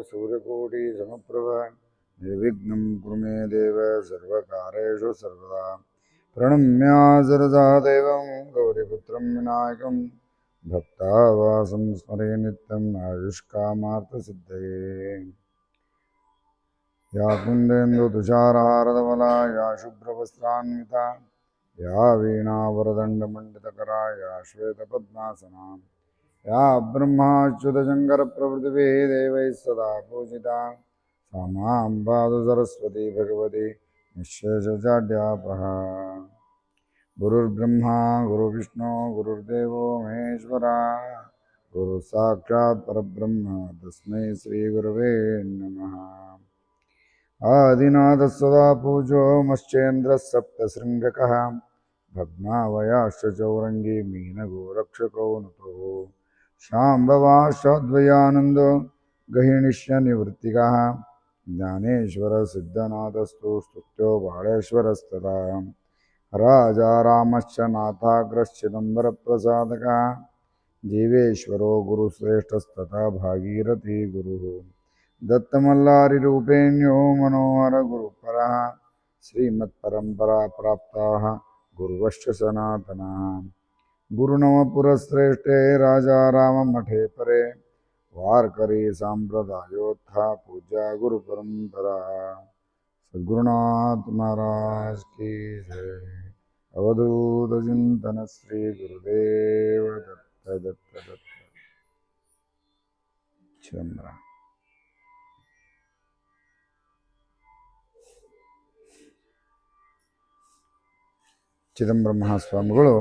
सूर्यकोटि समप्रभ निर्विघ्नं कुरु मे देव सर्वकारेषु सर्वदा प्रणम्य शिरसा देवं गौरीपुत्रं विनायकं भक्तावासं स्मरे नित्यम् आयुष्कामार्थसिद्धये या कुन्देन्दुतुषारहारधवला या शुभ्रवस्त्रान्विता या वीणावरदण्डमण्डितकरा या श्वेतपद्मासना या ब्रह्माच्युतशङ्करप्रभृतिभिः देवैः सदा पूजिता सा मां पातु सरस्वती भगवती निःशेषजाड्यापः गुरुर्ब्रह्मा गुरुर्विष्णु गुरुर्देवो महेश्वरा गुरुसाक्षात् परब्रह्म तस्मै श्रीगुरवे नमः। आदिनाथः सदा पूजो मश्चेन्द्रः सप्तशृङ्गकः भग्नावयाश्च चौरङ्गी मीनगोरक्षको नुतुः शाम्भवा षद्वयानन्दो गहिनिष्यनिवृत्तिकः ज्ञानेश्वरसिद्धनाथस्तु स्तुत्यो बाळेश्वरस्तदा राजा रामश्च नाथाग्रश्चिदम्बरप्रसादकः जीवेश्वरो गुरुश्रेष्ठस्तथा भागीरथी गुरुः दत्तमल्लारिरूपेण्यो मनोहरगुरुपरः श्रीमत्परम्पराप्राप्ताः गुरुवश्च सनातनः गुरुनवपुरश्रेष्ठे राजा राममठे परे वारकरी सांप्रदायोत्था पूज्या गुरुपरंपरा सद्गुरुनाथ महाराज की जय। अवधूत चिंतन श्री गुरुदेव दत्त दत्त दत्त चिदंबರ ಚಿದಂಬರ ಮಹಾಸ್ವಾಮಿಗಳು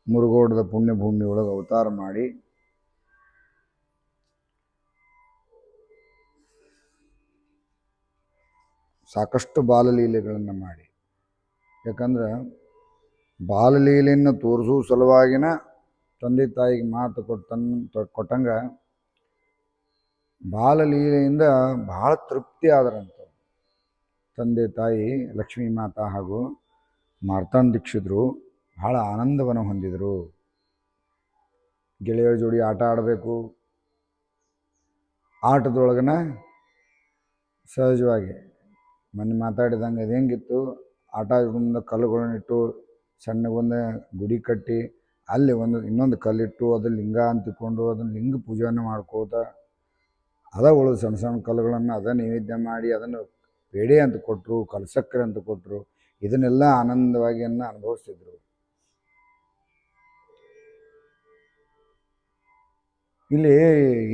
ಮುರುಗೋಡದ ಪುಣ್ಯಭೂಮಿ ಒಳಗೆ ಅವತಾರ ಮಾಡಿ ಸಾಕಷ್ಟು ಬಾಲಲೀಲೆಗಳನ್ನು ಮಾಡಿ, ಯಾಕಂದ್ರೆ ಬಾಲಲೀಲೆಯನ್ನು ತೋರಿಸುವ ಸಲುವಾಗಿನ ತಂದೆ ತಾಯಿಗೆ ಮಾತು ಕೊಟ್ಟಂಗೆ ಬಾಲಲೀಲೆಯಿಂದ ಬಹಳ ತೃಪ್ತಿ ಆದರಂತ ತಂದೆ ತಾಯಿ ಲಕ್ಷ್ಮೀ ಮಾತಾ ಹಾಗೂ ಮಾರ್ತಾಂಡ ದೀಕ್ಷಿತರು ಬಹಳ ಆನಂದವನ್ನು ಹೊಂದಿದರು. ಗೆಳೆಯರ ಜೋಡಿ ಆಟ ಆಡಬೇಕು, ಆಟದೊಳಗನ ಸಹಜವಾಗಿ ಮೊನ್ನೆ ಮಾತಾಡಿದಂಗೆ ಅದು ಹೆಂಗಿತ್ತು, ಆಟ ಮುಂದೆ ಕಲ್ಲುಗಳನ್ನಿಟ್ಟು ಸಣ್ಣಗೊಂದು ಗುಡಿ ಕಟ್ಟಿ ಅಲ್ಲಿ ಇನ್ನೊಂದು ಕಲ್ಲಿಟ್ಟು ಅದು ಲಿಂಗ ಅಂತಿಕೊಂಡು ಅದನ್ನು ಲಿಂಗ ಪೂಜೆಯನ್ನು ಮಾಡ್ಕೋತ ಉಳಿದು ಸಣ್ಣ ಸಣ್ಣ ಕಲ್ಲುಗಳನ್ನು ಅದ ನೈವೇದ್ಯ ಮಾಡಿ ಅದನ್ನು ಪೇಡೆ ಅಂತ ಕೊಟ್ಟರು, ಕಲ್ಸಕ್ಕರೆ ಅಂತ ಕೊಟ್ಟರು. ಇದನ್ನೆಲ್ಲ ಆನಂದವಾಗಿ ಅನುಭವಿಸ್ತಿದ್ರು. ಇಲ್ಲಿ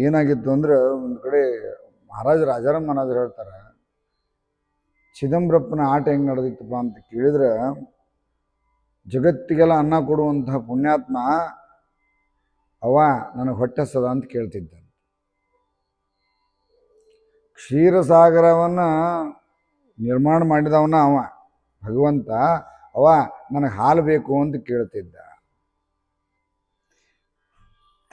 ಏನಾಗಿತ್ತು ಅಂದ್ರೆ, ಒಂದು ಕಡೆ ರಾಜಾರಾಮ್ ಮಹಾರಾಜರು ಹೇಳ್ತಾರೆ, ಚಿದಂಬರಪ್ಪನ ಆಟ ಹೆಂಗೆ ನಡೆದಿತ್ತಪ್ಪ ಅಂತ ಕೇಳಿದ್ರೆ, ಜಗತ್ತಿಗೆಲ್ಲ ಅನ್ನ ಕೊಡುವಂತಹ ಪುಣ್ಯಾತ್ಮ ಅವ ನನಗೆ ಹೊಟ್ಟೆ ಸದ ಅಂತ ಕೇಳ್ತಿದ್ದ. ಕ್ಷೀರಸಾಗರವನ್ನು ನಿರ್ಮಾಣ ಮಾಡಿದವನ ಅವ ಭಗವಂತ, ಅವ ನನಗೆ ಹಾಲು ಬೇಕು ಅಂತ ಕೇಳ್ತಿದ್ದ.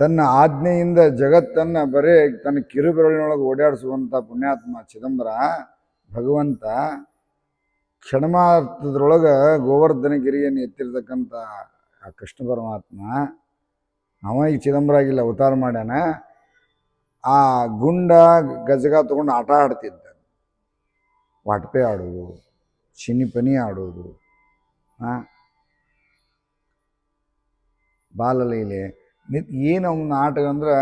ತನ್ನ ಆಜ್ಞೆಯಿಂದ ಜಗತ್ತನ್ನು ಬರೇ ತನ್ನ ಕಿರುಬೆರಳಿನೊಳಗೆ ಓಡಾಡಿಸುವಂಥ ಪುಣ್ಯಾತ್ಮ ಚಿದಂಬರ ಭಗವಂತ ಕ್ಷಣಮಾತ್ರದೊಳಗೆ ಗೋವರ್ಧನಗಿರಿಯನ್ನು ಎತ್ತಿರ್ತಕ್ಕಂಥ ಆ ಕೃಷ್ಣ ಪರಮಾತ್ಮ ಅವ ಈ ಚಿದಂಬರ ಆಗಿಲ್ಲ ಅವತಾರ ಮಾಡ್ಯಾನ. ಆ ಗುಂಡ ಗಜಗ ತಗೊಂಡು ಆಟ ಆಡ್ತಿದ್ದ, ವಾಟ್ಪೆ ಆಡೋದು, ಚಿನ್ನಿಪನಿ ಆಡೋದು, ಬಾಲಲೀಲೆ ಏನು ಅವನ ಆಟ ಅಂದ್ರೆ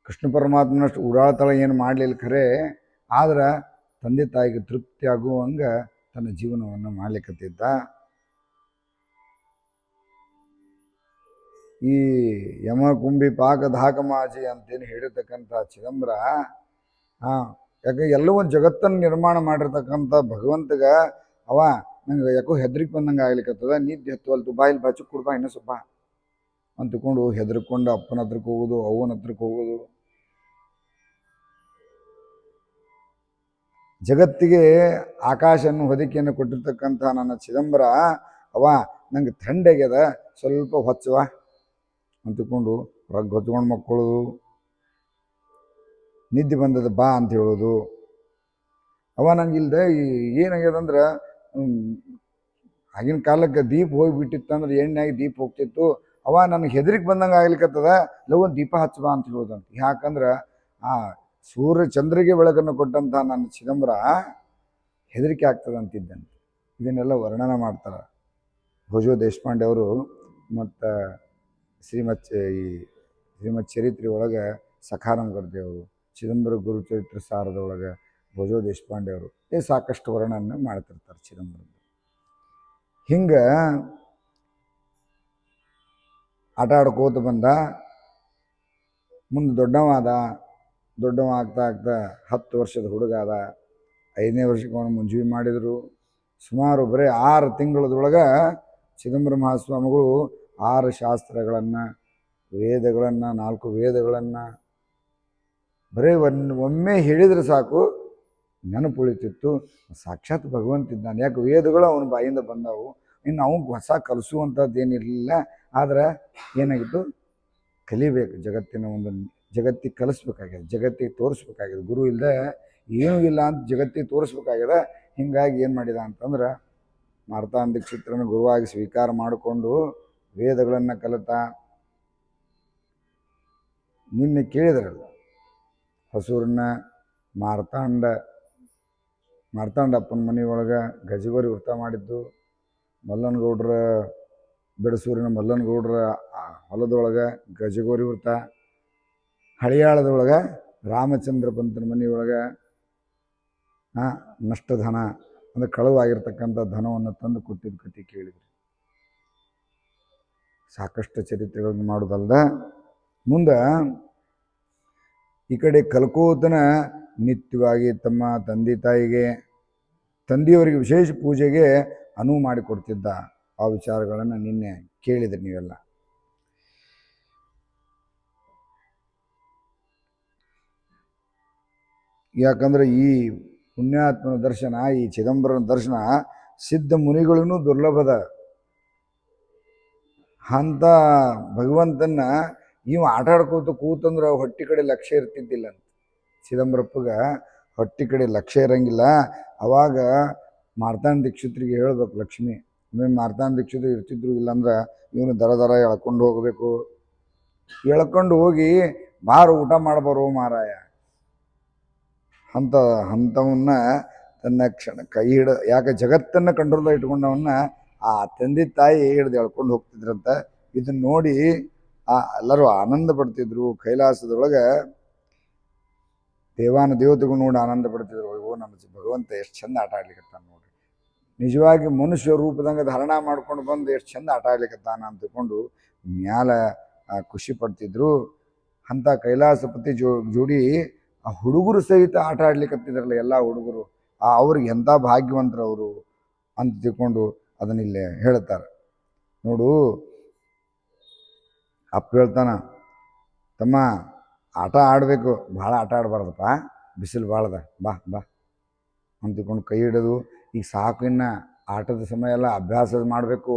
ಕೃಷ್ಣ ಪರಮಾತ್ಮನಷ್ಟು ಉಡಾಳ್ತಳ ಏನು ಮಾಡಲಿಲ್ಲ ಖರೆ, ಆದ್ರೆ ತಂದೆ ತಾಯಿಗೆ ತೃಪ್ತಿ ಆಗುವಂಗೆ ತನ್ನ ಜೀವನವನ್ನು ಮಾಡ್ಲಿಕ್ಕತ್ತಿದ್ದ. ಈ ಯಮ ಕುಂಭಿ ಪಾಕ ಧಾಕಮಾಜಿ ಅಂತೇನು ಹೇಳಿರ್ತಕ್ಕಂಥ ಚಿದಂಬರ ಯಾಕೆ ಎಲ್ಲವೂ ಜಗತ್ತನ್ನು ನಿರ್ಮಾಣ ಮಾಡಿರ್ತಕ್ಕಂಥ ಭಗವಂತಗ ಅವ ನಂಗೆ ಯಾಕೋ ಹೆದರಿಕೆ ಬಂದಂಗೆ ಆಗ್ಲಿಕ್ಕತ್ತದ, ನಿದ್ದೆ ಹತ್ತುವಲ್ತು, ಬಾಯಿಲ್ ಬಚ್ಚು ಕೊಡ್ಬಾ ಇನ್ನೂ ಸ್ವಲ್ಪ ಅಂತಕೊಂಡು ಹೆದರ್ಕೊಂಡು ಅಪ್ಪನ ಹತ್ರಕ್ಕೆ ಹೋಗೋದು, ಅವನ ಹತ್ರಕ್ಕೆ ಹೋಗೋದು. ಜಗತ್ತಿಗೆ ಆಕಾಶನ್ನು ಹೊದಿಕೆಯನ್ನು ಕೊಟ್ಟಿರ್ತಕ್ಕಂಥ ನನ್ನ ಚಿದಂಬರ ಅವ ನಂಗೆ ಥಂಡಾಗ್ಯದ, ಸ್ವಲ್ಪ ಹೊಚ್ಚವ ಅಂತಕೊಂಡು ರಗ್ ಹೊಚ್ಕೊಂಡು ಮಕ್ಕಳೋದು, ನಿದ್ದೆ ಬಂದದ ಬಾ ಅಂತ ಹೇಳೋದು. ಅವ ನಂಗಿಲ್ದೆ ಏನಾಗ್ಯದಂದ್ರೆ, ಆಗಿನ ಕಾಲಕ್ಕೆ ದೀಪ ಹೋಗಿಬಿಟ್ಟಿತ್ತಂದ್ರೆ ಎಣ್ಣೆಯಾಗಿ ದೀಪ ಹೋಗ್ತಿತ್ತು, ಅವ ನನಗೆ ಹೆದರಿಕೆ ಬಂದಂಗೆ ಆಗ್ಲಿಕ್ಕತ್ತದ ಲವ್ ದೀಪ ಹಚ್ಚಬಾ ಅಂತ ಹೇಳೋದಂತ. ಯಾಕಂದ್ರೆ ಆ ಸೂರ್ಯ ಚಂದ್ರಿಗೆ ಬೆಳಕನ್ನು ಕೊಟ್ಟಂಥ ನನ್ನ ಚಿದಂಬರ ಹೆದರಿಕೆ ಆಗ್ತದೆ ಅಂತಿದ್ದಂತೆ. ಇದನ್ನೆಲ್ಲ ವರ್ಣನೆ ಮಾಡ್ತಾರೆ ಭೋಜೋ ದೇಶಪಾಂಡೆ ಅವರು. ಮತ್ತು ಶ್ರೀಮತ್ ಚರಿತ್ರೆ ಒಳಗೆ ಸಖಾರಾಮ್ ಗರ್ದೆ ಅವರು, ಚಿದಂಬರ ಗುರುಚರಿತ್ರ ಸಾರದೊಳಗೆ ಭೋಜೋ ದೇಶಪಾಂಡೆ ಅವರು ಸಾಕಷ್ಟು ವರ್ಣನೆ ಮಾಡ್ತಿರ್ತಾರೆ ಚಿದಂಬರ. ಹಿಂಗೆ ಆಟ ಆಡ್ಕೋತ ಬಂದ. ಮುಂದೆ ದೊಡ್ಡವ ಆಗ್ತಾ 10 ವರ್ಷದ ಹುಡುಗ ಅದ. 5ನೇ ವರ್ಷಕ್ಕೆ ಅವನು ಮುಂಜೂವಿ ಮಾಡಿದರು. ಸುಮಾರು ಬರೀ 6 ತಿಂಗಳದೊಳಗೆ ಚಿದಂಬರ ಮಹಾಸ್ವಾಮಿಗಳು 6 ಶಾಸ್ತ್ರಗಳನ್ನು, ವೇದಗಳನ್ನು, 4 ವೇದಗಳನ್ನು ಬರೀ ಒಮ್ಮೆ ಹೇಳಿದರೆ ಸಾಕು ನೆನಪು ಉಳಿತಿತ್ತು. ಸಾಕ್ಷಾತ್ ಭಗವಂತಿದ್ದಾನೆ. ಯಾಕೆ ವೇದಗಳು ಅವನ ಬಾಯಿಂದ ಬಂದವು. ಇನ್ನು ಅವನಿಗೆ ಹೊಸ ಕಲಿಸುವಂಥದ್ದು ಏನಿರಲಿಲ್ಲ. ಆದರೆ ಏನಾಗಿತ್ತು, ಕಲಿಬೇಕು. ಜಗತ್ತಿಗೆ ಕಲಿಸ್ಬೇಕಾಗಿದೆ, ಜಗತ್ತಿಗೆ ತೋರಿಸ್ಬೇಕಾಗಿದೆ. ಗುರು ಇಲ್ಲದೆ ಏನೂ ಇಲ್ಲ ಅಂತ ಜಗತ್ತಿಗೆ ತೋರಿಸ್ಬೇಕಾಗಿದೆ. ಹೀಗಾಗಿ ಏನು ಮಾಡಿದ ಅಂತಂದ್ರೆ ಮಾರ್ತಾಂಡ ದೀಕ್ಷಿತ್ರನ ಗುರುವಾಗಿ ಸ್ವೀಕಾರ ಮಾಡಿಕೊಂಡು ವೇದಗಳನ್ನು ಕಲಿತ. ನಿನ್ನೆ ಕೇಳಿದ್ರಲ್ಲ ಹೊಸೂರನ್ನ ಮಾರ್ತಾಂಡಪ್ಪನ ಮನೆಯೊಳಗೆ ಗಜಗೋರಿ ವೃತ್ತ ಮಾಡಿದ್ದು. ಮಲ್ಲನಗೌಡ್ರ ಬೆಡಸೂರಿನ ಮಲ್ಲನಗೌಡ್ರ ಹೊಲದೊಳಗೆ ಗಜಗೋರಿ ವೃತ್ತ. ಹಳಿಯಾಳದೊಳಗೆ ರಾಮಚಂದ್ರ ಪಂತನ ಮನೆಯೊಳಗೆ ನಷ್ಟಧನ ಅಂದರೆ ಕಳುವಾಗಿರ್ತಕ್ಕಂಥ ಧನವನ್ನು ತಂದು ಕೊಟ್ಟಿದ್ದ ಕತೆ ಕೇಳಿದ್ರಿ. ಸಾಕಷ್ಟು ಚರಿತ್ರೆಗಳನ್ನು ಮಾಡೋದಲ್ದ ಮುಂದೆ ಈ ಕಡೆ ಕಲ್ಕೋತನ ನಿತ್ಯವಾಗಿ ತಮ್ಮ ತಂದೆಯವರಿಗೆ ವಿಶೇಷ ಪೂಜೆಗೆ ಅನುವು ಮಾಡಿಕೊಡ್ತಿದ್ದ. ಆ ವಿಚಾರಗಳನ್ನು ನಿನ್ನೆ ಕೇಳಿದ್ರಿ ನೀವೆಲ್ಲ. ಯಾಕಂದ್ರೆ ಈ ಪುಣ್ಯಾತ್ಮನ ದರ್ಶನ, ಈ ಚಿದಂಬರನ ದರ್ಶನ ಸಿದ್ಧ ಮುನಿಗಳೂ ದುರ್ಲಭದ. ಅಂತ ಭಗವಂತನ ಇವ ಆಟ ಆಡ್ಕೋತ ಕೂತಂದ್ರೆ ಹೊಟ್ಟೆ ಕಡೆ ಲಕ್ಷ್ಯ ಇರ್ತಿದ್ದಿಲ್ಲ ಅಂತ. ಚಿದಂಬರಪ್ಪಗೆ ಹೊಟ್ಟೆ ಕಡೆ ಲಕ್ಷ್ಯ ಇರಂಗಿಲ್ಲ. ಅವಾಗ ಮಾರ್ತಾಂಡ ದೀಕ್ಷಿತರಿಗೆ ಹೇಳ್ಬೇಕು ಲಕ್ಷ್ಮಿ. ಮಾರ್ತಾಂಡ ದೀಕ್ಷಿತರು ಇರ್ತಿದ್ರು, ಇಲ್ಲಾಂದ್ರೆ ಇವನು ದರ ಎಳ್ಕೊಂಡು ಹೋಗಬೇಕು. ಎಳ್ಕೊಂಡು ಹೋಗಿ ಬಾರು ಊಟ ಮಾಡಬಾರೋ ಮಾರಾಯ ಅಂಥವನ್ನ ತನ್ನ ಕೈ ಯಾಕೆ ಜಗತ್ತನ್ನು ಕಂಟ್ರೋಲ್ ಇಟ್ಕೊಂಡವನ್ನ ಆ ತಂದೆ ತಾಯಿ ಹಿಡ್ದು ಎಳ್ಕೊಂಡು ಹೋಗ್ತಿದ್ರಂತ. ಇದನ್ನ ನೋಡಿ ಎಲ್ಲರೂ ಆನಂದ ಪಡ್ತಿದ್ರು. ಕೈಲಾಸದೊಳಗೆ ದೇವತೆಗಳು ನೋಡಿ ಆನಂದ ಪಡ್ತಿದ್ರು. ಓ ನಮ್ಮ ಭಗವಂತ ಎಷ್ಟು ಚಂದ ಆಟ ಆಡ್ಲಿಕ್ಕತ್ತಾನ ನೋಡ್ರಿ, ನಿಜವಾಗಿ ಮನುಷ್ಯ ರೂಪದಂಗೆ ಧಾರಣ ಮಾಡ್ಕೊಂಡು ಬಂದು ಎಷ್ಟು ಚಂದ ಆಟ ಆಡ್ಲಿಕ್ಕತ್ತಾನ ಅಂತ ತಿಳ್ಕೊಂಡು ಮ್ಯಾಲ ಖುಷಿ ಪಡ್ತಿದ್ರು. ಅಂಥ ಕೈಲಾಸಪತಿ ಜೋಡಿ ಆ ಹುಡುಗರು ಸಹಿತ ಆಟ ಆಡ್ಲಿಕ್ಕತ್ತಿದ್ರಲ್ಲ ಎಲ್ಲ ಹುಡುಗರು, ಅವ್ರಿಗೆ ಎಂಥ ಭಾಗ್ಯವಂತರು ಅವರು ಅಂತ ತಿಳ್ಕೊಂಡು ಅದನ್ನಿಲ್ಲೇ ಹೇಳ್ತಾರೆ ನೋಡು. ಅಪ್ಪ ಹೇಳ್ತಾನ, ತಮ್ಮ ಆಟ ಆಡಬೇಕು, ಭಾಳ ಆಟ ಆಡಬಾರ್ದಪ್ಪ, ಬಿಸಿಲು ಭಾಳದ, ಬಾ ಅಂತ ತಿಳ್ಕೊಂಡು ಕೈ ಹಿಡೋದು. ಈಗ ಸಾಕು, ಇನ್ನು ಆಟದ ಸಮಯ ಎಲ್ಲ ಅಭ್ಯಾಸ ಮಾಡಬೇಕು,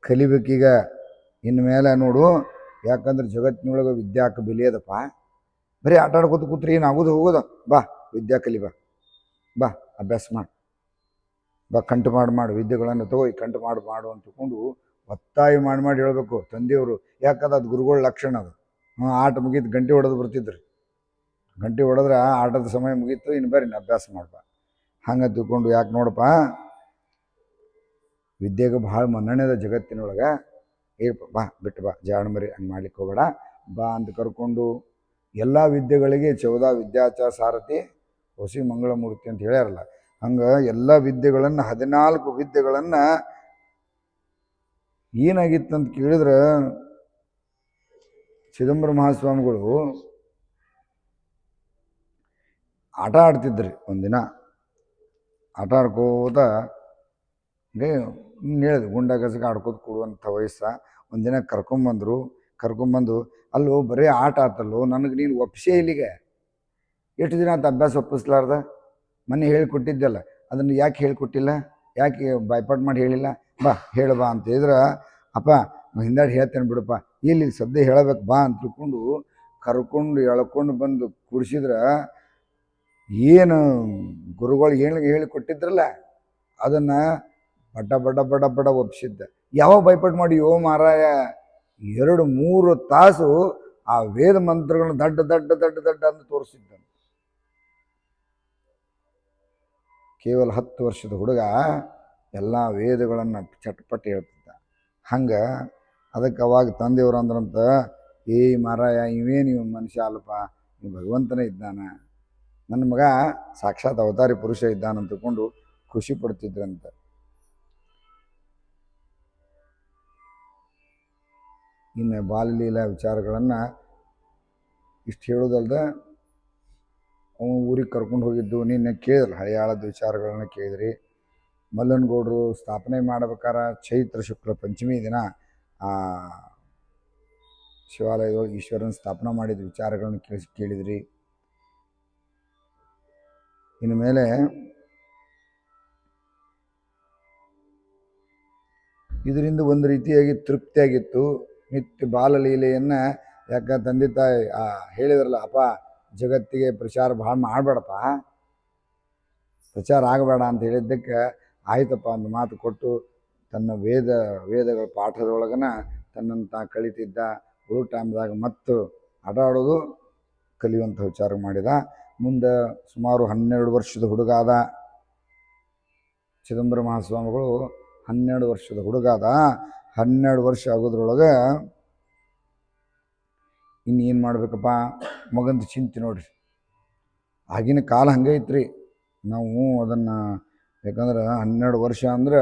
ಕಲಿಬೇಕೀಗ ಇನ್ನು ಮೇಲೆ ನೋಡು. ಯಾಕಂದ್ರೆ ಜಗತ್ತಿನೊಳಗೆ ವಿದ್ಯಾಕ್ಕೆ ಬೆಲೆ ಅದಪ್ಪ. ಬರೀ ಆಟ ಆಡ್ಕೋತ ಕೂತ್ರಿ ಏನಾಗೋದು ಹೋಗೋದು. ಬಾ ವಿದ್ಯಾ ಕಲಿ, ಬಾ ಅಭ್ಯಾಸ ಮಾಡು, ಬಾ ಕಂಠ ಮಾಡಿ ವಿದ್ಯೆಗಳನ್ನು ತಗೋ, ಕಂಠ ಮಾಡು ಅಂತ ತಿಳ್ಕೊಂಡು ಒತ್ತಾಯ ಮಾಡಿ ಹೇಳ್ಬೇಕು ತಂದೆಯವರು. ಯಾಕಂದ್ರೆ ಅದು ಗುರುಗಳ ಲಕ್ಷಣ ಅದು. ಆಟ ಮುಗೀತು, ಗಂಟೆ ಹೊಡೆದು ಬರ್ತಿದ್ರು. ಗಂಟೆ ಹೊಡೆದ್ರೆ ಆಟದ ಸಮಯ ಮುಗೀತು, ಇನ್ನು ಬೇರೆ ಅಭ್ಯಾಸ ಮಾಡ್ಬಾ ಹಂಗೆ ತಿಳ್ಕೊಂಡು. ಯಾಕೆ ನೋಡಪ್ಪ, ವಿದ್ಯೆಗೆ ಭಾಳ ಮನ್ನಣೆದ ಜಗತ್ತಿನೊಳಗೆ. ಬಾ ಬಿಟ್ಟು ಬಾ, ಜಾಣಮರಿ ಹಂಗೆ ಮಾಡ್ಲಿಕ್ಕೆ ಹೋಗಬೇಡ, ಬಾ ಅಂತ ಕರ್ಕೊಂಡು ಎಲ್ಲ ವಿದ್ಯೆಗಳಿಗೆ 14 ವಿದ್ಯಾಚಾರ ಸಾರಥಿ ಹೊಸಿ ಮಂಗಳಮೂರ್ತಿ ಅಂತ ಹೇಳ್ಯಾರಲ್ಲ, ಹಂಗೆ ಎಲ್ಲ ವಿದ್ಯೆಗಳನ್ನು 14 ವಿದ್ಯೆಗಳನ್ನು ಏನಾಗಿತ್ತಂತ ಕೇಳಿದ್ರೆ, ಚಿದಂಬರ ಮಹಾಸ್ವಾಮಿಗಳು ಆಟ ಆಡ್ತಿದ್ರಿ. ಒಂದಿನ ಆಟ ಆಡ್ಕೋತ ಹೇಳಿದ್ರು, ಗುಂಡಾಗಸಕ್ಕೆ ಆಡ್ಕೋತ ಕೊಡುವಂಥ ವಯಸ್ಸ. ಒಂದಿನ ಕರ್ಕೊಂಬಂದು ಅಲ್ಲೋ ಬರೀ ಆಟ ಆತಲ್ಲೋ, ನನಗೆ ನೀನು ಒಪ್ಸೇ ಇಲ್ಲಿಗೆ. ಎಷ್ಟು ದಿನ ಅಂತ ಅಭ್ಯಾಸ ಒಪ್ಪಿಸ್ಲಾರ್ದ? ಮೊನ್ನೆ ಹೇಳಿಕೊಟ್ಟಿದ್ದಲ್ಲ, ಅದನ್ನು ಯಾಕೆ ಹೇಳಿಕೊಟ್ಟಿಲ್ಲ, ಯಾಕೆ ಬಾಯ್ಪಾಟ್ ಮಾಡಿ ಹೇಳಿಲ್ಲ? ಬಾ ಹೇಳಬಾ ಅಂತ ಹೇಳಿದ್ರೆ, ಅಪ್ಪ ಹಿಂದಾಡಿ ಹೇಳ್ತೇನೆ ಬಿಡಪ್ಪ, ಇಲ್ಲಿ ಸದ್ಯ ಹೇಳಬೇಕು ಬಾ ಅಂತ ತಿಳ್ಕೊಂಡು ಕರ್ಕೊಂಡು ಎಳ್ಕೊಂಡು ಬಂದು ಕೂಡಿಸಿದ್ರೆ, ಏನು ಗುರುಗಳು ಹೇಳಿಕೊಟ್ಟಿದ್ರಲ್ಲ ಅದನ್ನು ಬಡ ಒಪ್ಪಿಸಿದ್ದ. ಯಾವ ಬಾಯ್ಪಾಟ್ ಮಾಡಿ ಯೋ ಮಾರಾಯ, 2-3 ತಾಸು ಆ ವೇದ ಮಂತ್ರಗಳನ್ನು ದಡ್ಡ ದಡ್ಡ ದಡ್ಡ ದಡ್ಡ ಅಂತ ತೋರಿಸಿದ್ದಾನೆ. ಕೇವಲ 10 ವರ್ಷದ ಹುಡುಗ ಎಲ್ಲ ವೇದಗಳನ್ನು ಚಟ್ಪಟ್ ಹೇಳ್ತಿದ್ದ. ಹಂಗೆ ಅದಕ್ಕೆ ಅವಾಗ ತಂದೆಯವರು ಅಂದ್ರಂತ, ಏ ಮಾರಾಯ ಇವೇನು ಇವ್ ಮನುಷ್ಯ ಅಲ್ಪ, ಇವ್ ಭಗವಂತನೇ ಇದ್ದಾನ, ನನ್ನ ಮಗ ಸಾಕ್ಷಾತ್ ಅವತಾರಿ ಪುರುಷ ಇದ್ದಾನಂತ ತಿಳ್ಕೊಂಡು ಖುಷಿ ಪಡ್ತಿದ್ರಂತ. ಇನ್ನು ಬಾಲಲೀಲಾ ವಿಚಾರಗಳನ್ನು ಇಷ್ಟು ಹೇಳೋದಲ್ದ, ಅವನು ಊರಿಗೆ ಕರ್ಕೊಂಡು ಹೋಗಿದ್ದು ನಿನ್ನೆ ಕೇಳಿದ್ರಲ್ಲ, ಹಳೆಯಾಳದ ವಿಚಾರಗಳನ್ನ ಕೇಳಿದ್ರಿ. ಮಲ್ಲನಗೌಡರು ಸ್ಥಾಪನೆ ಮಾಡ್ಬೇಕಾರ ಚೈತ್ರ ಶುಕ್ಲ ಪಂಚಮಿ ದಿನ ಆ ಶಿವಾಲಯದೊಳಗೆ ಈಶ್ವರನ ಸ್ಥಾಪನೆ ಮಾಡಿದ ವಿಚಾರಗಳನ್ನ ಕೇಳಿದ್ರಿ. ಇನ್ನು ಮೇಲೆ ಇದರಿಂದ ಒಂದು ರೀತಿಯಾಗಿ ತೃಪ್ತಿಯಾಗಿತ್ತು. ನಿತ್ಯ ಬಾಲಲೀಲೆಯನ್ನು ಯಾಕ ತಂದೆ ತಾಯಿ ಹೇಳಿದ್ರಲ್ಲ, ಅಪ್ಪ ಜಗತ್ತಿಗೆ ಪ್ರಚಾರ ಭಾಳ ಮಾಡಬೇಡಪ್ಪ, ಪ್ರಚಾರ ಆಗಬೇಡ ಅಂತ ಹೇಳಿದ್ದಕ್ಕೆ ಆಯ್ತಪ್ಪ ಒಂದು ಮಾತು ಕೊಟ್ಟು ತನ್ನ ವೇದಗಳ ಪಾಠದೊಳಗನ ತನ್ನನ್ನು ತಾ ಕಲಿತಿದ್ದ. ಉಳು ಟೈಮ್ದಾಗ ಮತ್ತು ಆಟ ಆಡೋದು ಕಲಿಯುವಂಥ ವಿಚಾರ ಮಾಡಿದ. ಮುಂದೆ ಸುಮಾರು 12 ವರ್ಷದ ಹುಡುಗ ಆದ. ಚಿದಂಬರ ಮಹಾಸ್ವಾಮಿಗಳು 12 ವರ್ಷದ ಹುಡುಗ ಆದ. 12 ವರ್ಷ ಆಗೋದ್ರೊಳಗೆ ಇನ್ನೇನು ಮಾಡ್ಬೇಕಪ್ಪ ಮಗಂದು ಚಿಂತೆ ನೋಡ್ರಿ. ಆಗಿನ ಕಾಲ ಹಂಗೆ ಐತ್ರಿ. ನಾವು ಅದನ್ನು ಯಾಕಂದ್ರೆ 12 ವರ್ಷ ಅಂದ್ರೆ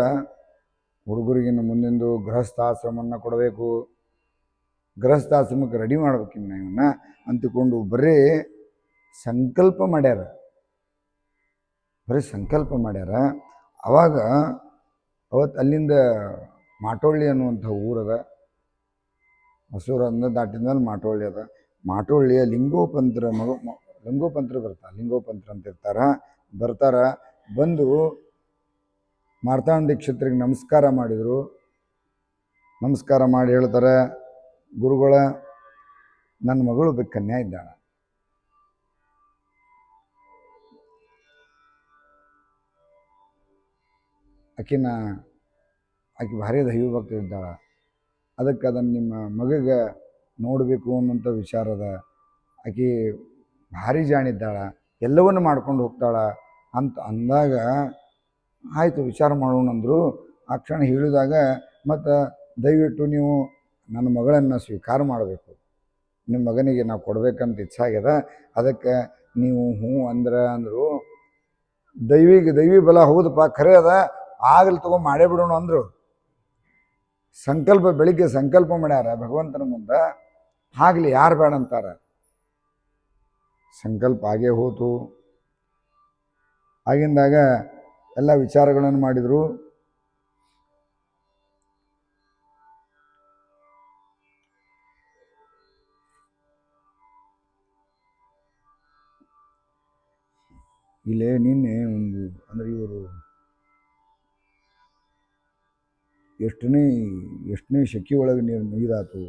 ಹುಡುಗರಿಗಿನ್ನ ಮುಂದಿಂದು ಗೃಹಸ್ಥಾಶ್ರಮವನ್ನು ಕೊಡಬೇಕು, ಗೃಹಸ್ಥಾಶ್ರಮಕ್ಕೆ ರೆಡಿ ಮಾಡ್ಬೇಕಿನ್ನ ಇವನ್ನ ಅಂತಿಕೊಂಡು ಬರೀ ಸಂಕಲ್ಪ ಮಾಡ್ಯಾರ, ಅವಾಗ ಅವತ್ತು ಅಲ್ಲಿಂದ ಮಾಟೋಳ್ಳಿ ಅನ್ನುವಂಥ ಊರದ, ಹೊಸೂರನ್ನು ದಾಟಿದ ಮೇಲೆ ಮಾಟೋಳ್ಳಿ ಅದ. ಮಾಟೋಳ್ಳಿಯ ಲಿಂಗೋಪಂತ್ರ ಲಿಂಗೋಪಂತ್ರ ಅಂತ ಬರ್ತಾರ. ಬಂದು ಮಾರ್ತಾಂಡ ದೀಕ್ಷಿತರಿಗೆ ನಮಸ್ಕಾರ ಮಾಡಿದರು. ನಮಸ್ಕಾರ ಮಾಡಿ ಹೇಳ್ತಾರೆ, ಗುರುಗಳ ನನ್ನ ಮಗಳು ಕನ್ಯಾ ಇದ್ದಾಳೆ, ಆಕೆ ಭಾರಿ ದೈವ ಭಕ್ತಿ ಇದ್ದಾಳೆ, ಅದಕ್ಕೆ ಅದನ್ನು ನಿಮ್ಮ ಮಗಗೆ ನೋಡಬೇಕು ಅನ್ನೋಂಥ ವಿಚಾರ ಅದ. ಆಕೆ ಭಾರಿ ಜಾಣಿದ್ದಾಳ, ಎಲ್ಲವನ್ನು ಮಾಡ್ಕೊಂಡು ಹೋಗ್ತಾಳ ಅಂತ ಅಂದಾಗ ಆಯಿತು ವಿಚಾರ ಮಾಡೋಣ ಅಂದರು. ಆ ಕ್ಷಣ ಹೇಳಿದಾಗ, ಮತ್ತು ದಯವಿಟ್ಟು ನೀವು ನನ್ನ ಮಗಳನ್ನು ಸ್ವೀಕಾರ ಮಾಡಬೇಕು, ನಿಮ್ಮ ಮಗನಿಗೆ ನಾವು ಕೊಡಬೇಕಂತ ಇಚ್ಛಾಗ್ಯದ, ಅದಕ್ಕೆ ನೀವು ಹ್ಞೂ ಅಂದರು. ದೈವಿ ಬಲ ಹೌದಪ್ಪ ಖರೆ ಅದ, ಆಗಲಿ ತಗೊಂಡು ಮಾಡೇ ಬಿಡೋಣ ಅಂದರು. ಬೆಳಿಗ್ಗೆ ಸಂಕಲ್ಪ ಮಾಡ್ಯಾರ ಭಗವಂತನ ಮುಂದೆ, ಆಗಲಿ ಯಾರು ಬೇಡ ಅಂತಾರೆ. ಸಂಕಲ್ಪ ಆಗೇ ಹೋತು. ಆಗಿಂದಾಗ ಎಲ್ಲ ವಿಚಾರಗಳನ್ನು ಮಾಡಿದರು. ಇಲ್ಲೇ ನಿನ್ನೆ ಒಂದು ಅಂದರೆ ಇವರು ಎಷ್ಟನೇ ಶೆಕೆ ಒಳಗೆ ನೀರಾತು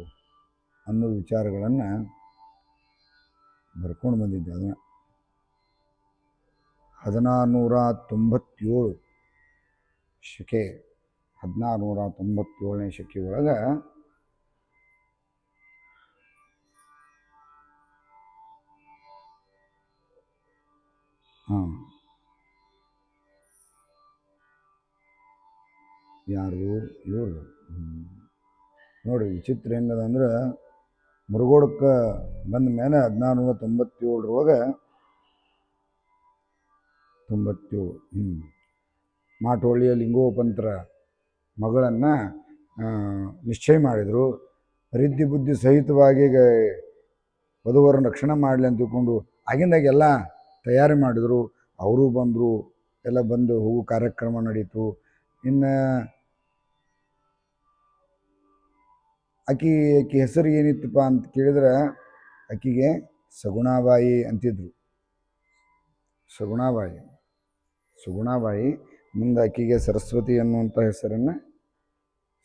ಅನ್ನೋ ವಿಚಾರಗಳನ್ನು ಬರ್ಕೊಂಡು ಬಂದಿದ್ದೆ. ಅದನ್ನು 1697 ಶಕೆ, 1697ನೇ ಶಕೆ ಒಳಗೆ ಯಾರು ಇವರು ನೋಡಿರಿ ವಿಚಿತ್ರ ಹೆಂಗದ ಅಂದ್ರೆ, ಮುರುಗೋಡಕ್ಕೆ ಬಂದ ಮೇಲೆ 1697 ಮಾಟೋಳ್ಳಿಯ ಲಿಂಗೋಪಂತ್ರ ಮಗಳನ್ನು ನಿಶ್ಚಯ ಮಾಡಿದರು. ರಿದ್ದಿ ಬುದ್ಧಿ ಸಹಿತವಾಗಿ ವಧುವರನ್ನು ರಕ್ಷಣೆ ಮಾಡಲಿ ಅಂತ ತಿಳ್ಕೊಂಡು ಆಗಿಂದಾಗ ಎಲ್ಲ ತಯಾರಿ ಮಾಡಿದರು. ಅವರು ಬಂದರು, ಎಲ್ಲ ಬಂದು ಹೋಗೋ ಕಾರ್ಯಕ್ರಮ ನಡೀತು. ಇನ್ನು ಆಕೆ ಹೆಸರು ಏನಿತ್ತಪ್ಪ ಅಂತ ಕೇಳಿದ್ರೆ, ಆಕೆಗೆ ಸಗುಣಾಬಾಯಿ ಅಂತಿದ್ರು. ಸುಗುಣಾಬಾಯಿ ಮುಂದೆ ಆಕೆಗೆ ಸರಸ್ವತಿ ಅನ್ನುವಂಥ ಹೆಸರನ್ನು,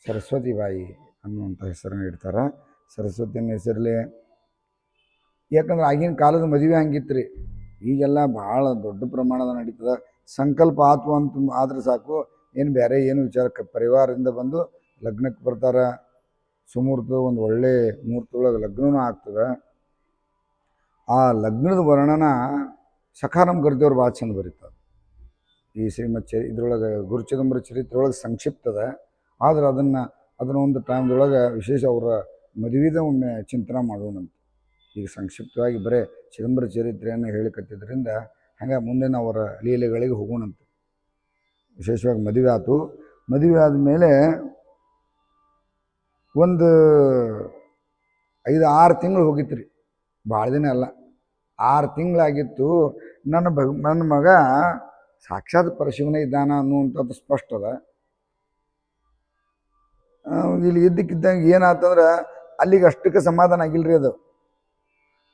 ಸರಸ್ವತಿಬಾಯಿ ಅನ್ನುವಂಥ ಹೆಸರನ್ನು ಇಡ್ತಾರೆ. ಸರಸ್ವತಿಯನ್ನ ಹೆಸರಲ್ಲಿ, ಯಾಕಂದ್ರೆ ಆಗಿನ ಕಾಲದ ಮದುವೆ ಹಂಗಿತ್ತು ರೀ. ಈಗೆಲ್ಲ ಭಾಳ ದೊಡ್ಡ ಪ್ರಮಾಣದ ನಡೀತದೆ. ಸಂಕಲ್ಪ ಆತು ಅಂತ ಆದ್ರೆ ಸಾಕು, ಏನು ಬೇರೆ ಏನು ವಿಚಾರಕ್ಕೆ ಪರಿವಾರದಿಂದ ಬಂದು ಲಗ್ನಕ್ಕೆ ಬರ್ತಾರೆ, ಸುಮುಹೂರ್ತದ ಒಂದು ಒಳ್ಳೆ ಮುಹೂರ್ತದೊಳಗೆ ಲಗ್ನವೂ ಆಗ್ತದೆ. ಆ ಲಗ್ನದ ವರ್ಣನ ಸಖಾರಾಮ್ ಗರ್ದಿಯವ್ರು ಭಾಳ ಚಂದ ಬರೀತಾರೆ. ಈ ಶ್ರೀಮತ್ ಇದ್ರೊಳಗೆ ಗುರು ಚಿದಂಬರ ಚರಿತ್ರೆ ಒಳಗೆ ಸಂಕ್ಷಿಪ್ತದ, ಆದ್ರೆ ಅದನ್ನು ಒಂದು ಟೈಮ್ದೊಳಗೆ ವಿಶೇಷ ಅವರ ಮದುವೆದ ಒಮ್ಮೆ ಚಿಂತನೆ ಮಾಡೋಣಂತ. ಈಗ ಸಂಕ್ಷಿಪ್ತವಾಗಿ ಬರೀ ಚಿದಂಬರ ಚರಿತ್ರೆಯನ್ನು ಹೇಳಿಕತ್ತಿದ್ದರಿಂದ ಹಂಗೆ ಮುಂದಿನ ಅವರ ಲೀಲೆಗಳಿಗೆ ಹೋಗೋಣಂತೆ. ವಿಶೇಷವಾಗಿ ಮದುವೆ ಆಯಿತು. ಮದುವೆ ಆದಮೇಲೆ ಒಂದು 5-6 ತಿಂಗಳು ಹೋಗಿತ್ತು ರೀ, ಭಾಳ ದಿನ ಅಲ್ಲ, 6 ತಿಂಗಳಾಗಿತ್ತು. ನನ್ನ ಮಗ ಸಾಕ್ಷಾತ್ ಪರಶಿವನೇ ಇದ್ದಾನ ಅನ್ನುವಂಥದ್ದು ಸ್ಪಷ್ಟ ಅದ. ಇಲ್ಲಿ ಇದ್ದಕ್ಕಿದ್ದಂಗೆ ಏನಾತಂದ್ರೆ ಅಲ್ಲಿಗೆ ಅಷ್ಟಕ್ಕೆ ಸಮಾಧಾನ ಆಗಿಲ್ರಿ. ಅದು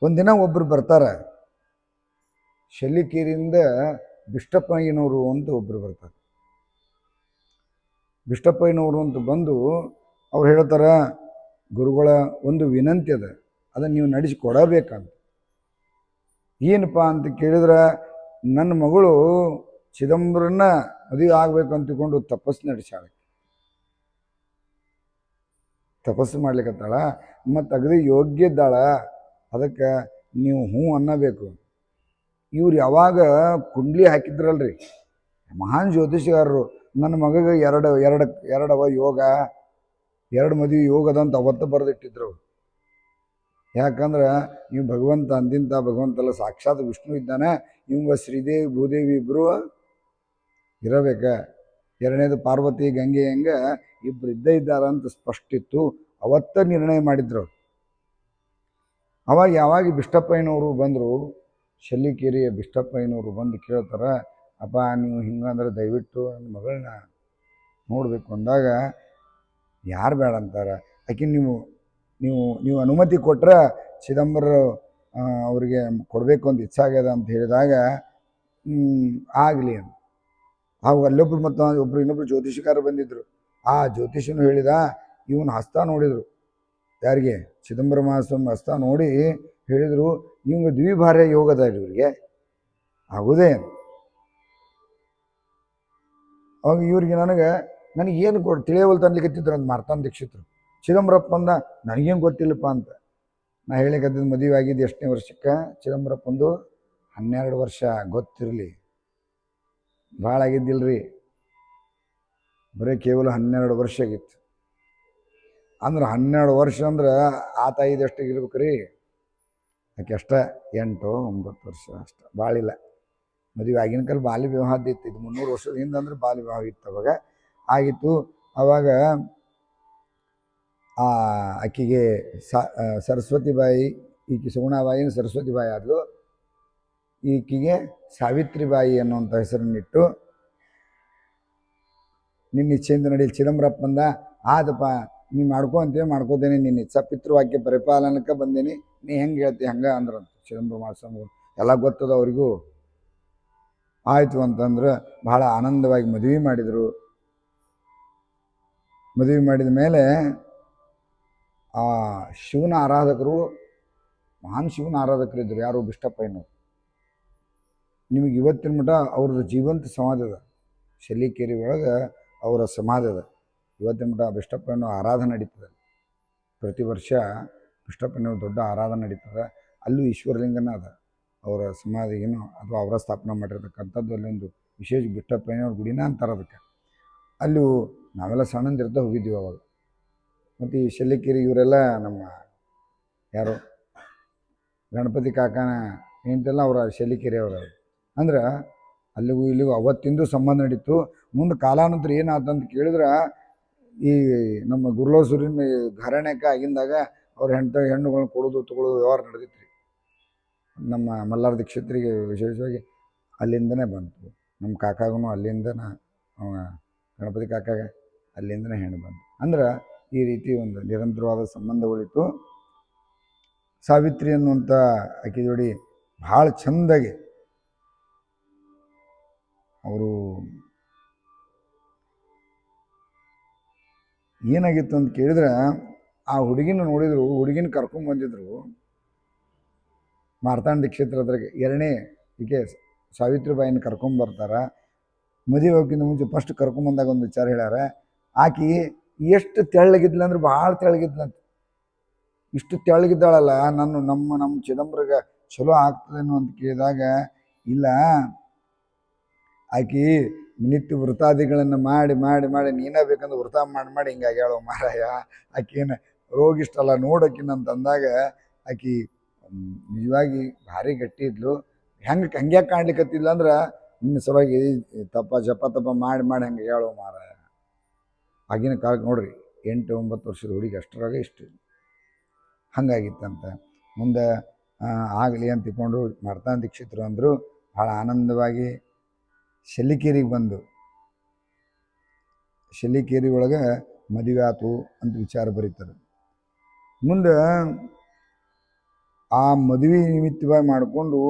ಒಂದಿನ ಒಬ್ಬರು ಬರ್ತಾರೆ, ಶೆಲ್ಲಿಕೇರಿಯಿಂದ ಬಿಷ್ಟಪ್ಪಯ್ಯನವರು ಅಂತ ಒಬ್ಬರು ಬರ್ತಾರೆ. ಬಿಷ್ಟಪ್ಪಯ್ಯನವರು ಅಂತ ಬಂದು ಅವ್ರು ಹೇಳ್ತಾರೆ, ಗುರುಗಳ ಒಂದು ವಿನಂತಿ ಅದ, ಅದನ್ನು ನೀವು ನಡೆಸಿಕೊಡಬೇಕಂತ. ಏನಪ್ಪ ಅಂತ ಕೇಳಿದ್ರೆ, ನನ್ನ ಮಗಳು ಚಿದಂಬರನ್ನ ಮದುವೆ ಆಗ್ಬೇಕು ಅಂತಿಕೊಂಡು ತಪಸ್ಸು ನಡೆಸಾಳೆ. ತಪಸ್ಸು ಮಾಡ್ಲಿಕ್ಕತ್ತಾಳ, ಮತ್ತು ಅಗದಿ ಯೋಗ್ಯ ಇದ್ದಾಳ, ಅದಕ್ಕೆ ನೀವು ಹ್ಞೂ ಅನ್ನಬೇಕು. ಇವ್ರು ಯಾವಾಗ ಕುಂಡ್ಲಿ ಹಾಕಿದ್ರಲ್ರಿ ಮಹಾನ್ ಜ್ಯೋತಿಷಿಗಾರರು, ನನ್ನ ಮಗಗೆ ಎರಡವ ಯೋಗ, 2 ಮದುವೆ ಯೋಗದಂತ ಅವತ್ತು ಬರೆದಿಟ್ಟಿದ್ರು ಅವರು. ಯಾಕಂದ್ರೆ ನೀವು ಭಗವಂತ ಅಂದಿಂತ ಭಗವಂತಲ್ಲ, ಸಾಕ್ಷಾತ್ ವಿಷ್ಣು ಇದ್ದಾನೆ, ಇವಂಗ ಶ್ರೀದೇವಿ ಭೂದೇವಿ ಇಬ್ಬರು ಇರಬೇಕ. 2ನೇದು ಪಾರ್ವತಿ ಗಂಗೆ ಹಂಗೆ ಇಬ್ಬರು ಇದ್ದಾರಂತ ಸ್ಪಷ್ಟ ಇತ್ತು. ಅವತ್ತ ನಿರ್ಣಯ ಮಾಡಿದ್ರು. ಅವಾಗ ಯಾವಾಗ ಬಿಷ್ಟಪ್ಪಯ್ಯನವರು ಬಂದರು, ಶೆಲ್ಲಿಕೇರಿಯ ಬಿಷ್ಟಪ್ಪಯ್ಯನವರು ಬಂದು ಕೇಳ್ತಾರೆ, ಅಪ್ಪ ನೀವು ಹಿಂಗಂದ್ರೆ ದಯವಿಟ್ಟು ನನ್ನ ಮಗಳನ್ನ ನೋಡಬೇಕು ಅಂದಾಗ, ಯಾರು ಬೇಡ ಅಂತಾರೆ, ಆಕೆ ನೀವು ಅನುಮತಿ ಕೊಟ್ಟರೆ ಚಿದಂಬರ ಅವರಿಗೆ ಕೊಡಬೇಕು ಅಂತ ಇಚ್ಛೆ ಆಗ್ಯದ ಅಂತ ಹೇಳಿದಾಗ, ಆಗಲಿ ಅಂತ. ಆಗ ಅಲ್ಲೊಬ್ರು ಮತ್ತು ಇನ್ನೊಬ್ರು ಜ್ಯೋತಿಷಿಕಾರ ಬಂದಿದ್ದರು. ಆ ಜ್ಯೋತಿಷನು ಹೇಳಿದ, ಇವನು ಹಸ್ತ ನೋಡಿದರು, ಯಾರಿಗೆ ಚಿದಂಬರ ಮಹಾಸ್ವಾಮಿ ಹಸ್ತ ನೋಡಿ ಹೇಳಿದರು, ಇವಂಗೆ ದ್ವಿಭಾರ್ಯ ಯೋಗದ ಇವರಿಗೆ ಆಗುದೇ. ಅವಾಗ ಇವ್ರಿಗೆ ನನಗೇನು ತಿಳಿಯವಲ್ತು ಅನ್ಲಿಕ್ಕತ್ತಿದ್ರು ಅಂತ ಮಾರ್ತಾಂಡ ದೀಕ್ಷಿತರು. ಚಿದಂಬರಪ್ಪ ಅಂದ, ನನಗೇನು ಗೊತ್ತಿಲ್ಲಪ್ಪ ಅಂತ. ನಾ ಹೇಳಿಕತ್ತಿದ್ದು ಮದುವೆ ಆಗಿದ್ದು ಎಷ್ಟನೇ ವರ್ಷಕ್ಕೆ, ಚಿದಂಬರಪ್ಪಂದು 12 ವರ್ಷ. ಗೊತ್ತಿರಲಿ, ಭಾಳ ಆಗಿದ್ದಿಲ್ರಿ, ಬರೀ ಕೇವಲ 12 ವರ್ಷ ಆಗಿತ್ತು. ಅಂದ್ರೆ 12 ವರ್ಷ ಅಂದ್ರೆ ಆ ತಾಯಿದು ಎಷ್ಟಿಗೆ ಇರ್ಬೇಕು ರೀ, ಆಕೆ ಅಷ್ಟೇ 8-9 ವರ್ಷ ಅಷ್ಟೆ, ಭಾಳಿಲ್ಲ. ಮದುವೆ ಆಗಿನ ಕಾಲ ಬಾಲ್ಯ ವಿವಾಹ ಇತ್ತು. ಇದು 300 ವರ್ಷದ ಹಿಂದೆ ಅಂದ್ರೆ ಬಾಲ್ಯ ವಿವಾಹ ಇತ್ತು, ಅವಾಗ ಆಗಿತ್ತು. ಅವಾಗ ಆಕೆಗೆ ಸರಸ್ವತಿ ಬಾಯಿ, ಈಕೆ ಸುಗುಣಾಬಾಯಿನ ಸರಸ್ವತಿ ಬಾಯಿ ಆದಳು. ಈಕೆಗೆ ಸಾವಿತ್ರಿ ಬಾಯಿ ಅನ್ನುವಂಥ ಹೆಸರನ್ನಿಟ್ಟು, ನಿನ್ನ ಇಚ್ಛೆಯಿಂದ ನಡೀಲಿ. ಚಿದಂಬರಪ್ಪ ಬಂದ, ಆದಪ್ಪ ನೀ ಮಾಡ್ಕೋತೇನೆ, ನಿನ್ನ ಇಚ್ಛಾ ಪಿತೃವಾಕ್ಯ ಪರಿಪಾಲನಕ್ಕೆ ಬಂದೇನಿ, ನೀ ಹೆಂಗೆ ಹೇಳ್ತಿ ಹಂಗೆ ಅಂದ್ರಂತ ಚಿದಂಬರ ಮಹಾಸ್ವಾಮಿ. ಎಲ್ಲ ಗೊತ್ತದ ಅವರಿಗೂ. ಆಯಿತು ಅಂತಂದ್ರೆ ಬಹಳ ಆನಂದವಾಗಿ ಮದುವೆ ಮಾಡಿದರು. ಮದುವೆ ಮಾಡಿದ ಮೇಲೆ ಆ ಶಿವನ ಆರಾಧಕರು, ಮಹಾನ್ ಶಿವನ ಆರಾಧಕರಿದ್ದರು. ಯಾರು? ಬಿಷ್ಟಪ್ಪಯ್ಯನವರು. ನಿಮಗೆ ಇವತ್ತಿನ ಮಠ ಅವ್ರದ್ದು ಜೀವಂತ ಸಮಾಧಿ ಅದ, ಶೆಲ್ಲಿಕೇರಿ ಒಳಗೆ ಅವರ ಸಮಾಧಿ ಅದ. ಇವತ್ತಿನ ಮಠ ಬಿಷ್ಟಪ್ಪಯ್ಯನವ್ರ ಆರಾಧನೆ ನಡೀತದೆ. ಪ್ರತಿ ವರ್ಷ ಬಿಷ್ಟಪ್ಪಯ್ಯನವ್ರ ದೊಡ್ಡ ಆರಾಧನೆ ನಡೀತದೆ. ಅಲ್ಲೂ ಈಶ್ವರಲಿಂಗನ ಅದ ಅವರ ಸಮಾಧಿಗೇನು, ಅಥವಾ ಅವರ ಸ್ಥಾಪನೆ ಮಾಡಿರ್ತಕ್ಕಂಥದ್ದು. ಅಲ್ಲೊಂದು ವಿಶೇಷ ಬಿಷ್ಟಪ್ಪಯ್ಯನವ್ರ ಗುಡಿನ ಅಂತಾರೆ ಅದಕ್ಕೆ. ಅಲ್ಲೂ ನಾವೆಲ್ಲ ಸಣ್ಣಂದಿರ್ತಾ ಹೋಗಿದ್ದೀವಿ ಅವಾಗ. ಮತ್ತು ಈ ಶೆಲ್ಲಿಕೇರಿ ಇವರೆಲ್ಲ ನಮ್ಮ ಯಾರು ಗಣಪತಿ ಕಾಕನ ಏನಂತೆಲ್ಲ ಅವರ ಶೆಲ್ಲಿಕೇರಿ ಅವರ. ಅಂದ್ರೆ ಅಲ್ಲಿಗೂ ಇಲ್ಲಿಗೂ ಅವತ್ತಿಂದು ಸಂಬಂಧ ನಡೀತು. ಮುಂದೆ ಕಾಲಾನಂತರ ಏನಾಯ್ತಂತ ಕೇಳಿದ್ರೆ, ಈ ನಮ್ಮ ಗುರುಲೋಸೂರಿನ ಘರಾಣ್ಯಕ್ಕೆ ಆಗಿಂದಾಗ ಅವ್ರ ಹೆಣ್ಣುಗಳನ್ನ ಕೊಡೋದು ತೊಗೊಳೋದು ವ್ಯವಹಾರ ನಡೆದಿತ್ತು ರೀ. ನಮ್ಮ ಮಲ್ಲಾರ ದೀಕ್ಷಿತರಿಗೆ ವಿಶೇಷವಾಗಿ ಅಲ್ಲಿಂದನೇ ಬಂತು. ನಮ್ಮ ಕಾಕಾಗೂ ಅಲ್ಲಿಂದನೇ, ಗಣಪತಿ ಕಾಕಾಗ ಅಲ್ಲಿಂದನೇ ಹೆಣ್ಣು ಬಂತು. ಅಂದ್ರೆ ಈ ರೀತಿ ಒಂದು ನಿರಂತರವಾದ ಸಂಬಂಧಗಳಿತ್ತು. ಸಾವಿತ್ರಿ ಅನ್ನುವಂಥ ಆಕೆ ಜೋಡಿ ಭಾಳ ಚೆಂದಾಗಿ ಅವರು ಏನಾಗಿತ್ತು ಅಂತ ಕೇಳಿದ್ರೆ, ಆ ಹುಡುಗಿನ ನೋಡಿದ್ರು, ಹುಡುಗಿನ ಕರ್ಕೊಂಡ್ಬಂದಿದ್ರು ಮಾರ್ತಾಂಡ ದೀಕ್ಷಿತ್ರ ಹತ್ರಕ್ಕೆ. 2ನೇ ಈಕೆ ಸಾವಿತ್ರಿಬಾಯಿನ ಕರ್ಕೊಂಬರ್ತಾರೆ. ಮದುವೆ ಹೋಗೋಕ್ಕಿಂತ ಮುಂಚೆ ಫಸ್ಟ್ ಕರ್ಕೊಂಬಂದಾಗ ಒಂದು ವಿಚಾರ ಹೇಳ್ಯಾರ, ಆಕೆ ಎಷ್ಟು ತೆಳ್ಳಗಿದ್ಲಂದ್ರೆ ಭಾಳ ತೆಳ್ಳಗಿದ್ಲಂತ. ಇಷ್ಟು ತೆಳ್ಳಗಿದ್ದಾಳಲ್ಲ, ನಮ್ಮ ಚಿದಂಬರಗ ಚಲೋ ಆಗ್ತದೇನೋ ಅಂತ ಕೇಳಿದಾಗ, ಇಲ್ಲ ಆಕಿ ನಿತ್ಯ ವೃತಾದಿಗಳನ್ನು ಮಾಡಿ ಮಾಡಿ ಮಾಡಿ ನೀನೇ ಬೇಕಂದ್ರೆ ವೃತ ಮಾಡಿ ಹಿಂಗಾಗಿ ಹೇಳೋ ಮಾರಾಯ, ಆಕಿನ ರೋಗಿಷ್ಟಲ್ಲ ನೋಡೋಕಿನ ಅಂತ ಅಂದಾಗ ಆಕಿ ನಿಜವಾಗಿ ಭಾರಿ ಗಟ್ಟಿ ಇದ್ಲು. ಹಂಗೆ ಕಾಣ್ಲಿಕ್ಕತ್ತಿದ್ಲ ಅಂದ್ರೆ ನಿನ್ನ ಸಲುವಾಗಿ ಜಪ ಮಾಡಿ ಹಂಗೆ ಹೇಳೋ ಮಾರಾಯ. ಆಗಿನ ಕಾಲಕ್ಕೆ ನೋಡ್ರಿ 8-9 ವರ್ಷದ ಹುಡುಗಿ ಅಷ್ಟರಾಗ ಇಷ್ಟು ಹಂಗಾಗಿತ್ತಂತ. ಮುಂದೆ ಆಗಲಿ ಅಂತ ತಿಳ್ಕೊಂಡು ಮರ್ತಾನ ದೀಕ್ಷಿತರು ಅಂದರು ಭಾಳ ಆನಂದವಾಗಿ ಶೆಲ್ಲಿಕೇರಿಗೆ ಬಂದು ಶೆಲ್ಲಿಕೇರಿ ಒಳಗೆ ಮದುವೆ ಆತು ಅಂತ ವಿಚಾರ ಬರೀತಾರೆ. ಮುಂದೆ ಆ ಮದುವೆ ನಿಮಿತ್ತವಾಗಿ ಮಾಡಿಕೊಂಡು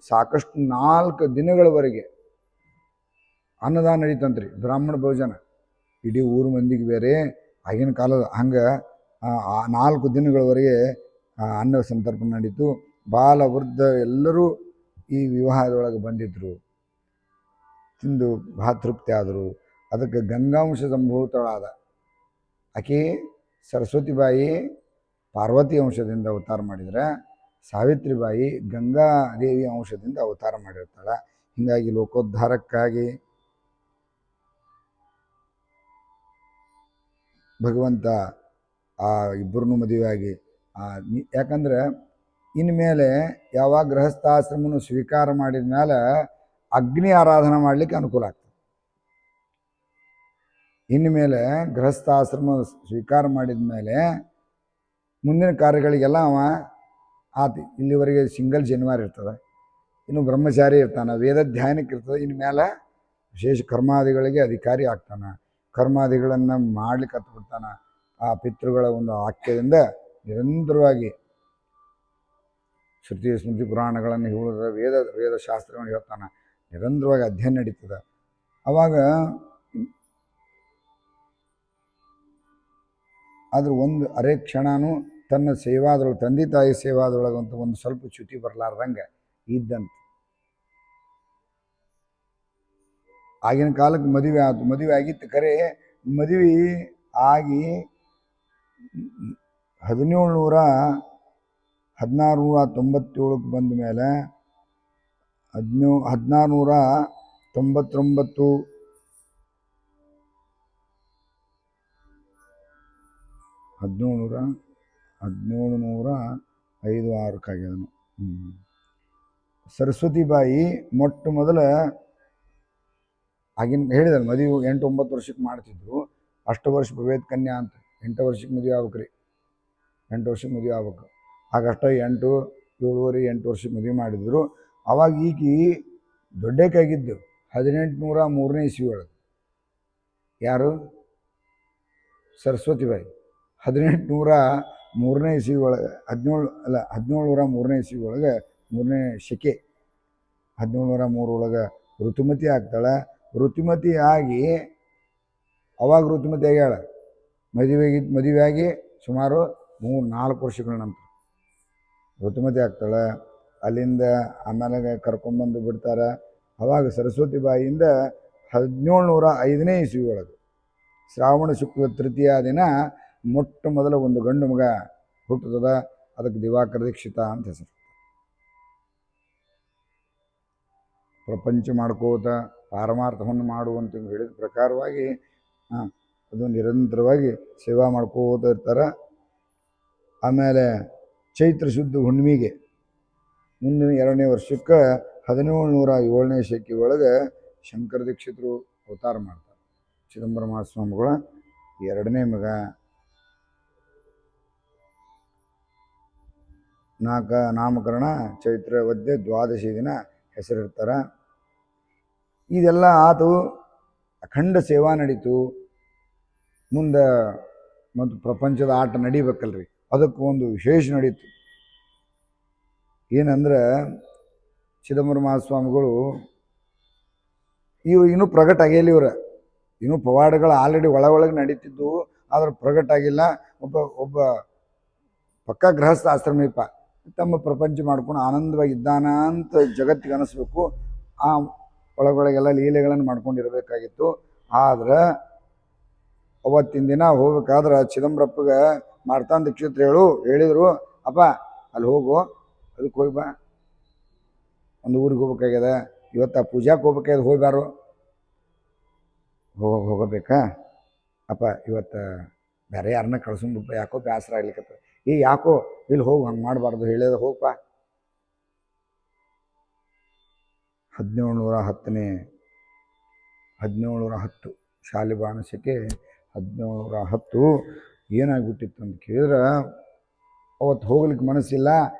ಸಾಕಷ್ಟು 4 ದಿನಗಳವರೆಗೆ ಅನ್ನದಾನ ನಡೀತಂತ್ರಿ, ಬ್ರಾಹ್ಮಣ ಭೋಜನ. ಇಡೀ ಊರು ಮಂದಿಗೆ ಬೇರೆ, ಆಗಿನ ಕಾಲದ ಹಂಗೆ 4 ದಿನಗಳವರೆಗೆ ಅನ್ನ ಸಂತರ್ಪಣೆ ನಡೀತು. ಬಾಲ ವೃದ್ಧ ಎಲ್ಲರೂ ಈ ವಿವಾಹದೊಳಗೆ ಬಂದಿದ್ದರು, ತಿಂದು ಭಾಳ ತೃಪ್ತಿ ಆದರು. ಅದಕ್ಕೆ ಗಂಗಾಂಶ ಸಂಭೂತಳಾದ ಆಕೆ ಸರಸ್ವತಿಬಾಯಿ ಪಾರ್ವತಿ ಅಂಶದಿಂದ ಅವತಾರ ಮಾಡಿದರೆ, ಸಾವಿತ್ರಿಬಾಯಿ ಗಂಗಾದೇವಿ ಅಂಶದಿಂದ ಅವತಾರ ಮಾಡಿರ್ತಾಳೆ. ಹೀಗಾಗಿ ಲೋಕೋದ್ಧಾರಕ್ಕಾಗಿ ಭಗವಂತ ಆ ಇಬ್ಬರನ್ನೂ ಮದುವೆಯಾಗಿ, ಯಾಕಂದ್ರೆ ಇನ್ಮೇಲೆ ಯಾವಾಗ ಗೃಹಸ್ಥಾಶ್ರಮವನ್ನು ಸ್ವೀಕಾರ ಮಾಡಿದ ಮೇಲೆ ಅಗ್ನಿ ಆರಾಧನೆ ಮಾಡಲಿಕ್ಕೆ ಅನುಕೂಲ ಆಗ್ತದೆ. ಇನ್ಮೇಲೆ ಗೃಹಸ್ಥಾಶ್ರಮ ಸ್ವೀಕಾರ ಮಾಡಿದ ಮೇಲೆ ಮುಂದಿನ ಕಾರ್ಯಗಳಿಗೆಲ್ಲ ಇಲ್ಲಿವರೆಗೆ ಸಿಂಗಲ್ ಜನಿವಾರ ಇರ್ತದೆ, ಇನ್ನು ಬ್ರಹ್ಮಚಾರಿ ಇರ್ತಾನೆ, ವೇದ ಧ್ಯಾನಕ್ಕೆ ಇರ್ತದೆ. ಇನ್ಮೇಲೆ ವಿಶೇಷ ಕರ್ಮಾದಿಗಳಿಗೆ ಅಧಿಕಾರಿ ಆಗ್ತಾನೆ, ಕರ್ಮಾದಿಗಳನ್ನು ಮಾಡ್ಲಿಕ್ಕೆ ಹತ್ಬಿಡ್ತಾನೆ. ಆ ಪಿತೃಗಳ ಒಂದು ವಾಕ್ಯದಿಂದ ನಿರಂತರವಾಗಿ ಶ್ರುತಿ ಸ್ಮೃತಿ ಪುರಾಣಗಳನ್ನು ಹೇಳೋದ, ವೇದಶಾಸ್ತ್ರಗಳನ್ನು ಹೇಳ್ತಾನೆ, ನಿರಂತರವಾಗಿ ಅಧ್ಯಯನ ನಡೀತದೆ. ಆವಾಗ ಆದ್ರೆ ಒಂದು ಅರೆ ಕ್ಷಣನೂ ತನ್ನ ಸೇವಾದೊಳಗೆ, ತಂದೆ ತಾಯಿ ಸೇವಾದೊಳಗಂತೂ ಒಂದು ಸ್ವಲ್ಪ ಚ್ಯುತಿ ಬರಲಾರ್ದಂಗೆ ಇದ್ದಂತ. ಆಗಿನ ಕಾಲಕ್ಕೆ ಮದುವೆ ಆಯ್ತು, ಮದುವೆ ಆಗಿತ್ತು ಖರೆ, ಮದುವೆ ಆಗಿ 1697 ಬಂದ ಮೇಲೆ 1699 1705-6 ಸರಸ್ವತಿಬಾಯಿ ಮೊಟ್ಟ ಮೊದಲ ಆಗಿನ ಹೇಳಿದಲ್ಲ, ಮದುವೆ 8-9 ವರ್ಷಕ್ಕೆ ಮಾಡ್ತಿದ್ರು. ಅಷ್ಟು ವರ್ಷ ಭವೇತ್ ಕನ್ಯಾ ಅಂತ 8 ವರ್ಷಕ್ಕೆ ಮದುವೆ ಆಗ್ಬೇಕ್ರಿ, 8 ವರ್ಷಕ್ಕೆ ಮದುವೆ ಆಗ್ಬೇಕು. ಆಗಷ್ಟ 8, 7.5-8 ವರ್ಷಕ್ಕೆ ಮದುವೆ ಮಾಡಿದ್ರು. ಅವಾಗ ಈಕಿ ದೊಡ್ಡಕ್ಕಾಗಿದ್ದು 1803 ಇಸ್ವಿ ಒಳಗೆ. ಯಾರು? ಸರಸ್ವತಿಬಾಯಿ 1803 ಇಸ್ವಿ ಒಳಗೆ, 1703 ಇಸ್ವಿ ಒಳಗೆ 3ನೇ ಶಕೆ 1703 ಒಳಗೆ ಋತುಮತಿ ಆಗ್ತಾಳೆ. ಋತುಮತಿ ಆಗಿ ಅವಾಗ ಋತುಮತಿ ಆಗ್ಯಾಳ, ಮದುವೆಯಾಗಿ ಸುಮಾರು 3-4 ವರ್ಷಗಳ ನಂತರ ಋತುಮತಿ ಆಗ್ತಾಳೆ. ಅಲ್ಲಿಂದ ಆಮೇಲೆ ಕರ್ಕೊಂಬಂದು ಬಿಡ್ತಾರೆ. ಅವಾಗ ಸರಸ್ವತಿಬಾಯಿಯಿಂದ 1705 ಇಸ್ವಿ ಒಳಗೆ ಶ್ರಾವಣ ಶುಕ್ಲ ತೃತೀಯ ದಿನ ಮೊಟ್ಟ ಮೊದಲ ಒಂದು ಗಂಡು ಮಗ ಹುಟ್ಟುತ್ತದ. ಅದಕ್ಕೆ ದಿವಾಕರ ದೀಕ್ಷಿತ ಅಂತ ಹೆಸರು. ಪ್ರಪಂಚ ಮಾಡ್ಕೋತ ಪಾರಮಾರ್ಥವನ್ನು ಮಾಡುವಂತ ಹೇಳಿದ ಪ್ರಕಾರವಾಗಿ ಅದು ನಿರಂತರವಾಗಿ ಸೇವಾ ಮಾಡ್ಕೋತ ಇರ್ತಾರೆ. ಆಮೇಲೆ ಚೈತ್ರ ಶುದ್ಧ ಹುಣ್ಣಿಮೆಗೆ ಮುಂದಿನ 2ನೇ ವರ್ಷಕ್ಕೆ 1707ನೇ ಶಕೆ ಒಳಗೆ ಶಂಕರ ದೀಕ್ಷಿತರು ಅವತಾರ ಮಾಡ್ತಾರೆ. ಚಿದಂಬರ ಮಹಾಸ್ವಾಮಿಗಳ 2ನೇ ಮಗ. ನಾಮಕರಣ ಚೈತ್ರ ವದ್ಯ ದ್ವಾದಶಿ ದಿನ ಹೆಸರಿಡ್ತಾರೆ. ಇದೆಲ್ಲ ಆತು, ಅಖಂಡ ಸೇವಾ ನಡೀತು. ಮುಂದೆ ಮತ್ತು ಪ್ರಪಂಚದ ಆಟ ನಡಿಬೇಕಲ್ರಿ, ಅದಕ್ಕೆ ಒಂದು ವಿಶೇಷ ನಡೀತು. ಏನಂದ್ರೆ ಚಿದಂಬರ ಮಹಾಸ್ವಾಮಿಗಳು ಇನ್ನೂ ಪ್ರಗಟ ಆಗಿಲ್ಲ. ಇನ್ನೂ ಪವಾಡಗಳು ಆಲ್ರೆಡಿ ಒಳಗೆ ನಡೀತಿದ್ದು, ಆದ್ರೆ ಪ್ರಗಟ ಆಗಿಲ್ಲ. ಒಬ್ಬ ಪಕ್ಕ ಗೃಹಸ್ಥ ಆಶ್ರಮಿಪ ತಮ್ಮ ಪ್ರಪಂಚ ಮಾಡ್ಕೊಂಡು ಆನಂದವಾಗಿದ್ದಾನ ಅಂತ ಜಗತ್ತಿಗೆ ಅನಿಸ್ಬೇಕು. ಆ ಒಳಗೊಳಗೆಲ್ಲ ಲೀಲೆಗಳನ್ನು ಮಾಡ್ಕೊಂಡಿರಬೇಕಾಗಿತ್ತು. ಆದ್ರೆ ಅವತ್ತಿನ ದಿನ ಹೋಗ್ಬೇಕಾದ್ರೆ ಚಿದಂಬರಪ್ಪಗೆ ಮಾರ್ತಾಂಡ ದೀಕ್ಷಿತರು ಹೇಳಿದರು, ಅಪ್ಪ ಅಲ್ಲಿ ಹೋಗು, ಅದಕ್ಕೆ ಹೋಗಿ ಬಾ, ಒಂದು ಊರಿಗೆ ಹೋಗ್ಬೇಕಾಗ್ಯದ, ಇವತ್ತು ಆ ಪೂಜಾಕ್ಕೆ ಹೋಗ್ಬೇಕಾಗ್ಯದ, ಹೋಗ್ಬಾರು. ಹೋಗಬೇಕಾ ಅಪ್ಪ, ಇವತ್ತು ಬೇರೆ ಯಾರನ್ನ ಕಳ್ಸೊಂಬಿಪ್ಪ, ಯಾಕೋ ಬೇಸರ ಆಗ್ಲಿಕ್ಕತ್ತ. ಯಾಕೋ ಇಲ್ಲಿ ಹೋಗು, ಹಂಗೆ ಮಾಡಬಾರ್ದು ಹೇಳಿದ, ಹೋಗಪ್ಪ. 1710 ಶಾಲಿವಾಹನ ಶಕೆ 1710 ಏನಾಗ್ಬಿಟ್ಟಿತ್ತು ಅಂತ ಕೇಳಿದ್ರೆ, ಅವತ್ತು ಹೋಗ್ಲಿಕ್ಕೆ ಮನಸ್ಸಿಲ್ಲ,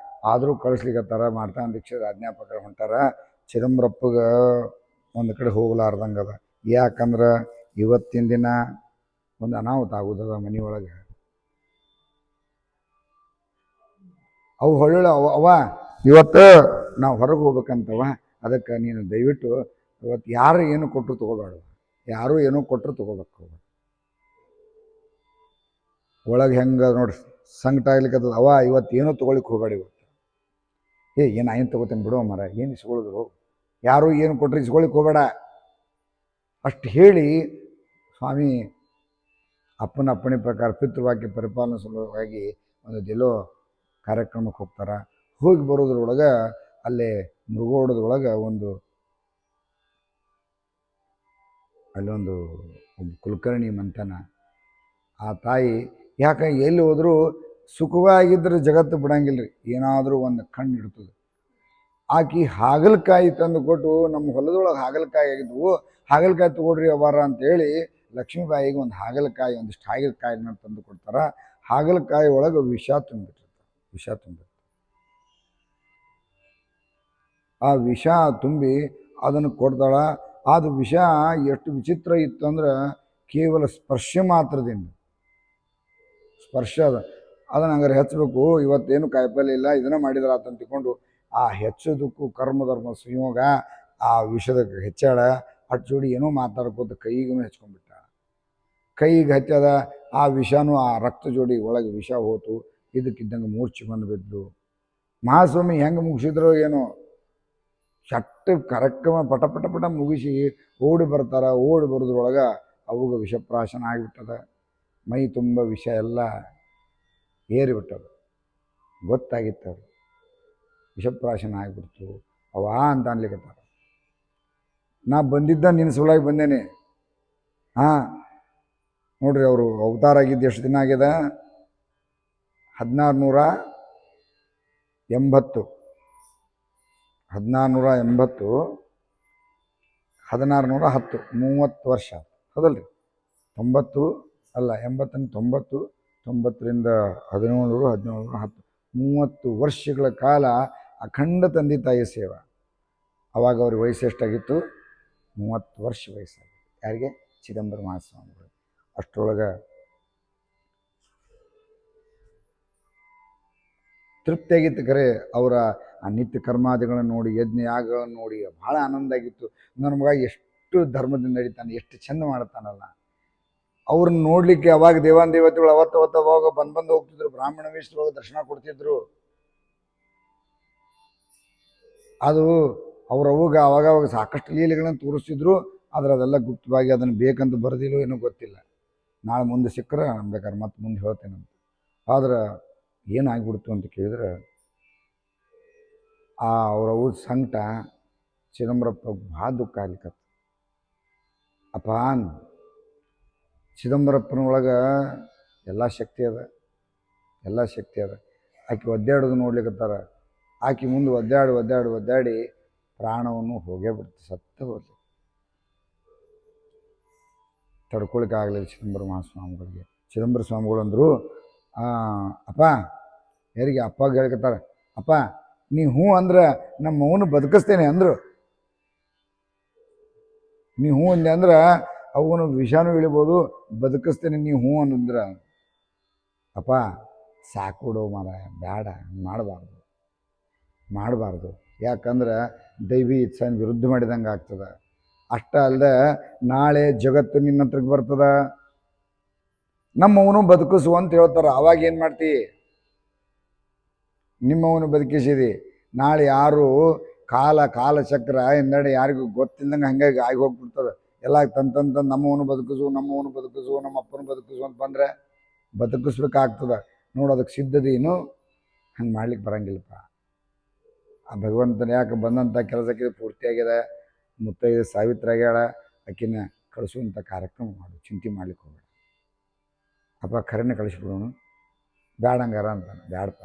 ಆದರೂ ಕಳಿಸ್ಲಿಕ್ಕತ್ತಾರ. ಮಾರ್ತಾಂಡ ದೀಕ್ಷಿತರ ಆಜ್ಞಾಪಕರು ಹೊಂಟಾರ. ಚಿದಂಬರಪ್ಪಗೆ ಒಂದು ಕಡೆ ಹೋಗ್ಲಾರ್ದಂಗದ. ಯಾಕಂದ್ರೆ ಇವತ್ತಿನ ದಿನ ಒಂದು ಅನಾಹುತ ಆಗೋದದ ಮನೆಯೊಳಗೆ. ಅವು ಹೊಳ್ಳ ಅವ ಇವತ್ತು ನಾವು ಹೊರಗೆ ಹೋಗ್ಬೇಕಂತವ, ಅದಕ್ಕೆ ನೀನು ದಯವಿಟ್ಟು ಇವತ್ತು ಯಾರು ಏನು ಕೊಟ್ಟರು ತೊಗೋಬೇಡ, ಯಾರು ಏನೋ ಕೊಟ್ಟರು ತೊಗೋಬೇಕು. ಒಳಗೆ ಹೆಂಗೆ ನೋಡ್ರಿ ಸಂಕಟ ಆಗ್ಲಿಕ್ಕದ. ಅವ ಇವತ್ತು ಏನೋ ತೊಗೊಳಿಕ್ಕೆ ಹೋಗಬೇಡ, ಇವತ್ತು ಏನು ಆಯ್ತು ತೊಗೋತೇನೆ ಬಿಡೋ ಮರ, ಏನು ಇಸ್ಕೊಳ್ಳೋದು, ಯಾರು ಏನು ಕೊಟ್ಟರು ಇಸ್ಕೊಳ್ಳಿಕ್ಕೆ ಹೋಗಬೇಡ ಅಷ್ಟು ಹೇಳಿ ಸ್ವಾಮಿ ಅಪ್ಪನ ಅಪ್ಪಣೆ ಪ್ರಕಾರ ಪಿತೃವಾಕ್ಯ ಪರಿಪಾಲನೆ ಸಲುವಾಗಿ ಒಂದು ಎಲ್ಲೋ ಕಾರ್ಯಕ್ರಮಕ್ಕೆ ಹೋಗ್ತಾರೆ. ಹೋಗಿ ಬರೋದ್ರೊಳಗೆ ಅಲ್ಲೇ ಮೃಗೋಡದೊಳಗೆ ಅಲ್ಲೊಂದು ಕುಲಕರ್ಣಿ ಮಂಥನ. ಆ ತಾಯಿ ಯಾಕೆ ಎಲ್ಲಿ ಹೋದರೂ ಸುಖವಾಗಿದ್ದರೆ ಜಗತ್ತು ಬಿಡಂಗಿಲ್ಲ ರೀ, ಏನಾದರೂ ಒಂದು ಕಣ್ಣು ಇಡ್ತದೆ. ಆಕಿ ಹಾಗಲಕಾಯಿ ತಂದು ಕೊಟ್ಟು, ನಮ್ಮ ಹೊಲದೊಳಗೆ ಹಾಗಲಕಾಯಿ ಆಗಿದ್ವು, ಹಾಗಲಕಾಯಿ ತೊಗೊಳ್ರಿ ಅವಾರ ಅಂತೇಳಿ ಲಕ್ಷ್ಮೀಬಾಯಿಗೆ ಒಂದು ಹಾಗಲಕಾಯಿ, ಒಂದಿಷ್ಟು ಹಾಗಲಕಾಯಿನ ತಂದು ಕೊಡ್ತಾರೆ. ಹಾಗಲಕಾಯಿ ಒಳಗೆ ವಿಷ ತುಂಬಿರ್ತದೆ. ಆ ವಿಷ ತುಂಬಿ ಅದನ್ನು ಕೊಡ್ತಾಳ. ಅದು ವಿಷ ಎಷ್ಟು ವಿಚಿತ್ರ ಇತ್ತು ಅಂದ್ರೆ, ಕೇವಲ ಸ್ಪರ್ಶ ಮಾತ್ರದಿಂದ, ಸ್ಪರ್ಶ ಅದನ್ನು ಹಂಗಾರೆ ಹೆಚ್ಚಬೇಕು. ಇವತ್ತೇನು ಕಾಯಿಪಲ್ಯ ಇಲ್ಲ, ಇದನ್ನು ಮಾಡಿದ್ರೆ ಆತಂತ ತಿಳ್ಕೊಂಡು ಆ ಹೆಚ್ಚೋದಕ್ಕೂ ಕರ್ಮಧರ್ಮ ಸಂಯೋಗ, ಆ ವಿಷದ ಹೆಚ್ಚಾಳ. ಅಟ್ ಜೋಡಿ ಏನೋ ಮಾತಾಡ್ಕೋತ ಕೈಗೂ ಹೆಚ್ಕೊಂಡ್ಬಿಟ್ಟ. ಕೈಗೆ ಹಚ್ಚದ ಆ ವಿಷನೂ ಆ ರಕ್ತ ಜೋಡಿ ಒಳಗೆ ವಿಷ ಹೋತು. ಇದಕ್ಕಿದ್ದಂಗೆ ಮೂರ್ಛೆ ಬಂದು ಬಿದ್ದು. ಮಹಾಸ್ವಾಮಿ ಹೆಂಗೆ ಮುಗಿಸಿದ್ರು ಏನೋ, ಚಟ್ಟ ಕಾರ್ಯಕ್ರಮ ಪಟ ಪಟ ಪಟ ಮುಗಿಸಿ ಓಡಿ ಬರ್ತಾರೆ. ಓಡಿ ಬರೋದ್ರೊಳಗೆ ಅವಾಗ ವಿಷಪ್ರಾಶನ ಆಗಿಬಿಟ್ಟದ. ಮೈ ತುಂಬ ವಿಷ ಎಲ್ಲ ಏರಿಬಿಟ್ಟದು. ಗೊತ್ತಾಗಿತ್ತು ಅವ್ರು, ವಿಷಪ್ರಾಶನ ಆಗಿಬಿಡ್ತು ಅವ ಅಂತ ಅನ್ಲಿಕ್ಕತ್ತಾರ. ನಾ ಬಂದಿದ್ದ ನಿನ್ನ ಸಲುವಾಗಿ ಬಂದೇನೆ. ನೋಡ್ರಿ, ಅವರು ಅವತಾರ ಆಗಿದ್ದು ಎಷ್ಟು ದಿನ ಆಗ್ಯದ? 1680 1610 30 ವರ್ಷ ಹೌದಲ್ರಿ? 90 ಅಲ್ಲ 80 90 90ರಿಂದ 1700 30 ವರ್ಷಗಳ ಕಾಲ ಅಖಂಡ ತಂದೆ ತಾಯಿ ಸೇವಾ. ಅವಾಗ ಅವ್ರಿಗೆ ವಯಸ್ಸು ಎಷ್ಟಾಗಿತ್ತು? 30 ವರ್ಷ ವಯಸ್ಸಾಗಿತ್ತು. ಯಾರಿಗೆ? ಚಿದಂಬರ ಮಹಾಸ್ವಾಮಿಗಳು. ಅಷ್ಟರೊಳಗೆ ತೃಪ್ತಿಯಾಗಿತ್ತು. ಖರೆ ಅವರ ಆ ನಿತ್ಯ ಕರ್ಮಾದಿಗಳನ್ನು ನೋಡಿ, ಯಜ್ಞ ಯಾಗಗಳನ್ನು ನೋಡಿ ಭಾಳ ಆನಂದ ಆಗಿತ್ತು. ನನ್ನ ಮಗ ಎಷ್ಟು ಧರ್ಮದಿಂದ ನಡೀತಾನೆ, ಎಷ್ಟು ಚೆಂದ ಮಾಡ್ತಾನಲ್ಲ. ಅವ್ರನ್ನ ನೋಡಲಿಕ್ಕೆ ಅವಾಗ ದೇವಾನ್ ದೇವತೆಗಳು ಅವಾಗ ಬಂದು ಹೋಗ್ತಿದ್ರು. ಬ್ರಾಹ್ಮಣ ವೇಷದೊಳಗೆ ದರ್ಶನ ಕೊಡ್ತಿದ್ರು. ಅದು ಅವಾಗ ಸಾಕಷ್ಟು ಲೀಲೆಗಳನ್ನು ತೋರಿಸ್ತಿದ್ರು. ಆದರೆ ಅದೆಲ್ಲ ಗುಪ್ತವಾಗಿ ಅದನ್ನು ಬೇಕಂತ ಬರೆದಿಲ್ಲೋ ಏನೋ ಗೊತ್ತಿಲ್ಲ. ನಾಳೆ ಮುಂದೆ ಸಿಕ್ಕರೆ ಬೇಕಾದ್ರೆ ಮತ್ತೆ ಮುಂದೆ ಹೇಳ್ತೇನಂತ. ಆದ್ರೆ ಏನಾಗ್ಬಿಡ್ತು ಅಂತ ಕೇಳಿದ್ರೆ, ಅವ್ರ ಸಂಕಟ ಚಿದಂಬರಪ್ಪ ಭಾಳ ದುಃಖ ಆಗ್ಲಿಕ್ಕತ್ತು. ಅಪ್ಪ, ಚಿದಂಬರಪ್ಪನೊಳಗೆ ಎಲ್ಲ ಶಕ್ತಿ ಅದ. ಆಕೆ ಒದ್ದಾಡೋದು ನೋಡ್ಲಿಕ್ಕತ್ತಾರ. ಆಕೆ ಮುಂದೆ ಒದ್ದಾಡಿ ಪ್ರಾಣವನ್ನು ಹೋಗೇ ಬಿಡ್ತು, ಸತ್ತ ಹೋಗ್ಲಿ. ತಡ್ಕೊಳಿಕ್ಕೆ ಆಗಲಿಲ್ಲ ಚಿದಂಬರ ಮಹಾಸ್ವಾಮಿಗಳಿಗೆ. ಚಿದಂಬರ ಸ್ವಾಮಿಗಳು ಅಂದರು, ಅಪ್ಪ, ಯಾರಿಗೆ ಅಪ್ಪಾಗ ಹೇಳ್ಕತ್ತಾರ, ಅಪ್ಪ ನೀ ಹ್ಞೂ ಅಂದ್ರೆ ನಮ್ಮ ಅವನು ಬದುಕಿಸ್ತೇನೆ ಅಂದರು. ನೀ ಹ್ಞೂ ಅಂದೆ ಅಂದ್ರೆ ಅವನು ವಿಷಾನು ಇಳಿಬೋದು, ಬದುಕಿಸ್ತೇನೆ ನೀ ಹ್ಞೂ ಅನ್ನಂದ್ರ. ಅಪ್ಪ ಸಾಕುಡೋ ಮರ, ಬೇಡ, ಮಾಡಬಾರ್ದು. ಯಾಕಂದ್ರೆ ದೈವಿ ಇಚ್ಛೆನ ವಿರುದ್ಧ ಮಾಡಿದಂಗೆ ಆಗ್ತದೆ. ಅಷ್ಟ ಅಲ್ಲದೆ ನಾಳೆ ಜಗತ್ತು ನಿನ್ನ ಹತ್ರಕ್ಕೆ ಬರ್ತದ. ನಮ್ಮವನು ಬದುಕಿಸು ಅಂತ ಹೇಳ್ತಾರೆ. ಅವಾಗ ಏನು ಮಾಡ್ತಿ? ನಿಮ್ಮವನು ಬದುಕಿಸಿದಿ. ನಾಳೆ ಯಾರು ಕಾಲಚಕ್ರ ಎಂದಡೆ ಯಾರಿಗೂ ಗೊತ್ತಿಲ್ಲದಂಗೆ ಹಂಗಾಗಿ ಆಗಿ ಹೋಗ್ಬಿಡ್ತದೆ. ಎಲ್ಲ ತಂತಂತ ನಮ್ಮವನು ಬದುಕಿಸು ನಮ್ಮವನು ಬದುಕಿಸು ನಮ್ಮ ಅಪ್ಪನ ಬದುಕಿಸು ಅಂತ ಬಂದರೆ ಬದುಕಿಸ್ಬೇಕಾಗ್ತದೆ. ನೋಡು ಅದಕ್ಕೆ ಸಿದ್ಧದೇನು ಹಂಗೆ ಮಾಡ್ಲಿಕ್ಕೆ ಬರಂಗಿಲ್ಲಪ್ಪ. ಆ ಭಗವಂತನ ಯಾಕೆ ಬಂದಂಥ ಕೆಲಸಕ್ಕೆ ಪೂರ್ತಿಯಾಗಿದೆ. ಮುತ್ತೈದೆ ಸಾವಿತ್ರಾಗ್ಯಾಳ, ಆಕಿನ ಕಳಿಸುವಂಥ ಕಾರ್ಯಕ್ರಮ ಮಾಡು, ಚಿಂತೆ ಮಾಡ್ಲಿಕ್ಕೆ ಹೋಗಬೇಡ. ಅಪ್ಪ ಖರೇನೆ ಕಳಿಸ್ಬಿಡೋನು, ಬ್ಯಾಡಂಗಾರ ಅಂತಾನೆ. ಬ್ಯಾಡಪ್ಪ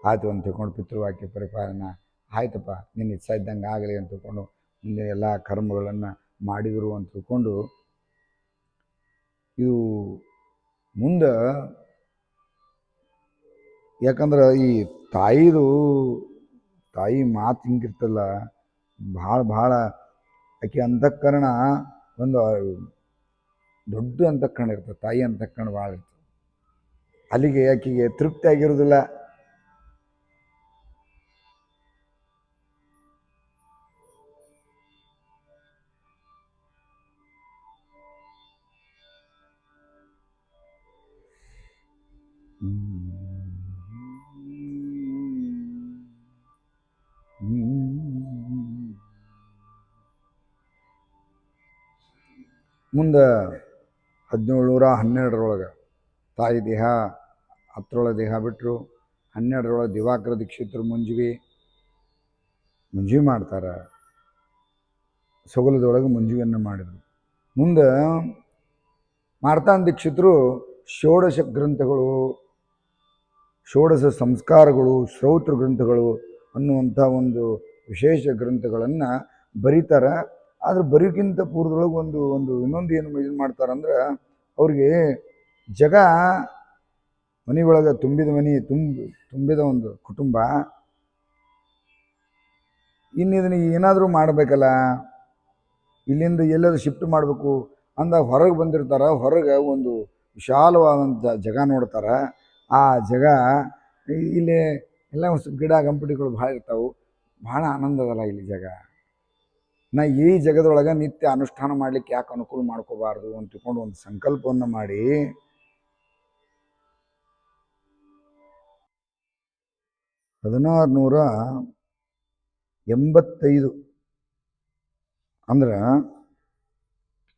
ಆಯ್ತು ಅಂತ ತಿಳ್ಕೊಂಡು ಪಿತೃವಾಕ್ಯ ಪರಿಪಾಲನ ಆಯ್ತಪ್ಪ ನಿನ್ನ ಇಚ್ಛಾ ಇದ್ದಂಗೆ ಆಗಲಿ ಅಂತ ತಿಳ್ಕೊಂಡು ಮುಂದೆ ಎಲ್ಲ ಕರ್ಮಗಳನ್ನು ಮಾಡಿದರು ಅಂತ ತಿಳ್ಕೊಂಡು ಇವು ಮುಂದೆ. ಯಾಕಂದ್ರೆ ಈ ತಾಯಿ ಮಾತು ಹಿಂಗಿರ್ತಲ್ಲ, ಭಾಳ ಆಕೆ ಅಂತಃಕರಣ ಒಂದು ದೊಡ್ಡ ಅಂತಃಕರಣ ಇರ್ತದೆ. ತಾಯಿ ಅಂತಃಕರಣ ಭಾಳ ಇರ್ತದೆ. ಅಲ್ಲಿಗೆ ಆಕೆಗೆ ತೃಪ್ತಿ ಆಗಿರೋದಿಲ್ಲ. ಮುಂದೆ 1712 ತಾಯಿ ದೇಹ 10 ದೇಹ ಬಿಟ್ಟರು. 12 ದಿವಾಕರ ದೀಕ್ಷಿತರು ಮುಂಜಿ ಮಾಡ್ತಾರೆ. ಸೊಗಲದೊಳಗೆ ಮುಂಜುವಿಯನ್ನು ಮಾಡಿದರು. ಮುಂದೆ ಮಾರ್ತಾಂಡ ದೀಕ್ಷಿತರು ಷೋಡಶ ಗ್ರಂಥಗಳು, ಷೋಡಶ ಸಂಸ್ಕಾರಗಳು, ಶ್ರೌತ್ರ ಗ್ರಂಥಗಳು ಅನ್ನುವಂಥ ಒಂದು ವಿಶೇಷ ಗ್ರಂಥಗಳನ್ನು ಬರೀತಾರೆ. ಆದ್ರೆ ಬರೀಕ್ಕಿಂತ ಪೂರ್ವದೊಳಗೆ ಇನ್ನೊಂದು ಏನು ಇದು ಮಾಡ್ತಾರಂದ್ರೆ, ಅವ್ರಿಗೆ ಜಗ ಮನೆಯೊಳಗೆ ತುಂಬಿದ ಒಂದು ಕುಟುಂಬ. ಇನ್ನಿದನ್ನು ಏನಾದರೂ ಮಾಡಬೇಕಲ್ಲ, ಇಲ್ಲಿಂದ ಎಲ್ಲರೂ ಶಿಫ್ಟ್ ಮಾಡಬೇಕು ಅಂದಾಗ ಹೊರಗೆ ಬಂದಿರ್ತಾರೆ. ಹೊರಗೆ ಒಂದು ವಿಶಾಲವಾದಂಥ ಜಗ ನೋಡ್ತಾರೆ. ಆ ಜಗ ಇಲ್ಲಿ ಎಲ್ಲ ಗಿಡ ಗಂಪಟಿಗಳು ಭಾಳ ಇರ್ತಾವೆ, ಭಾಳ ಆನಂದ ಅದಲ್ಲ ಇಲ್ಲಿ ಜಗ. ಈ ಜಗದೊಳಗೆ ನಿತ್ಯ ಅನುಷ್ಠಾನ ಮಾಡಲಿಕ್ಕೆ ಯಾಕೆ ಅನುಕೂಲ ಮಾಡ್ಕೋಬಾರ್ದು ಅಂತ ತಿಳ್ಕೊಂಡು ಒಂದು ಸಂಕಲ್ಪವನ್ನು ಮಾಡಿ 1685 ಅಂದ್ರೆ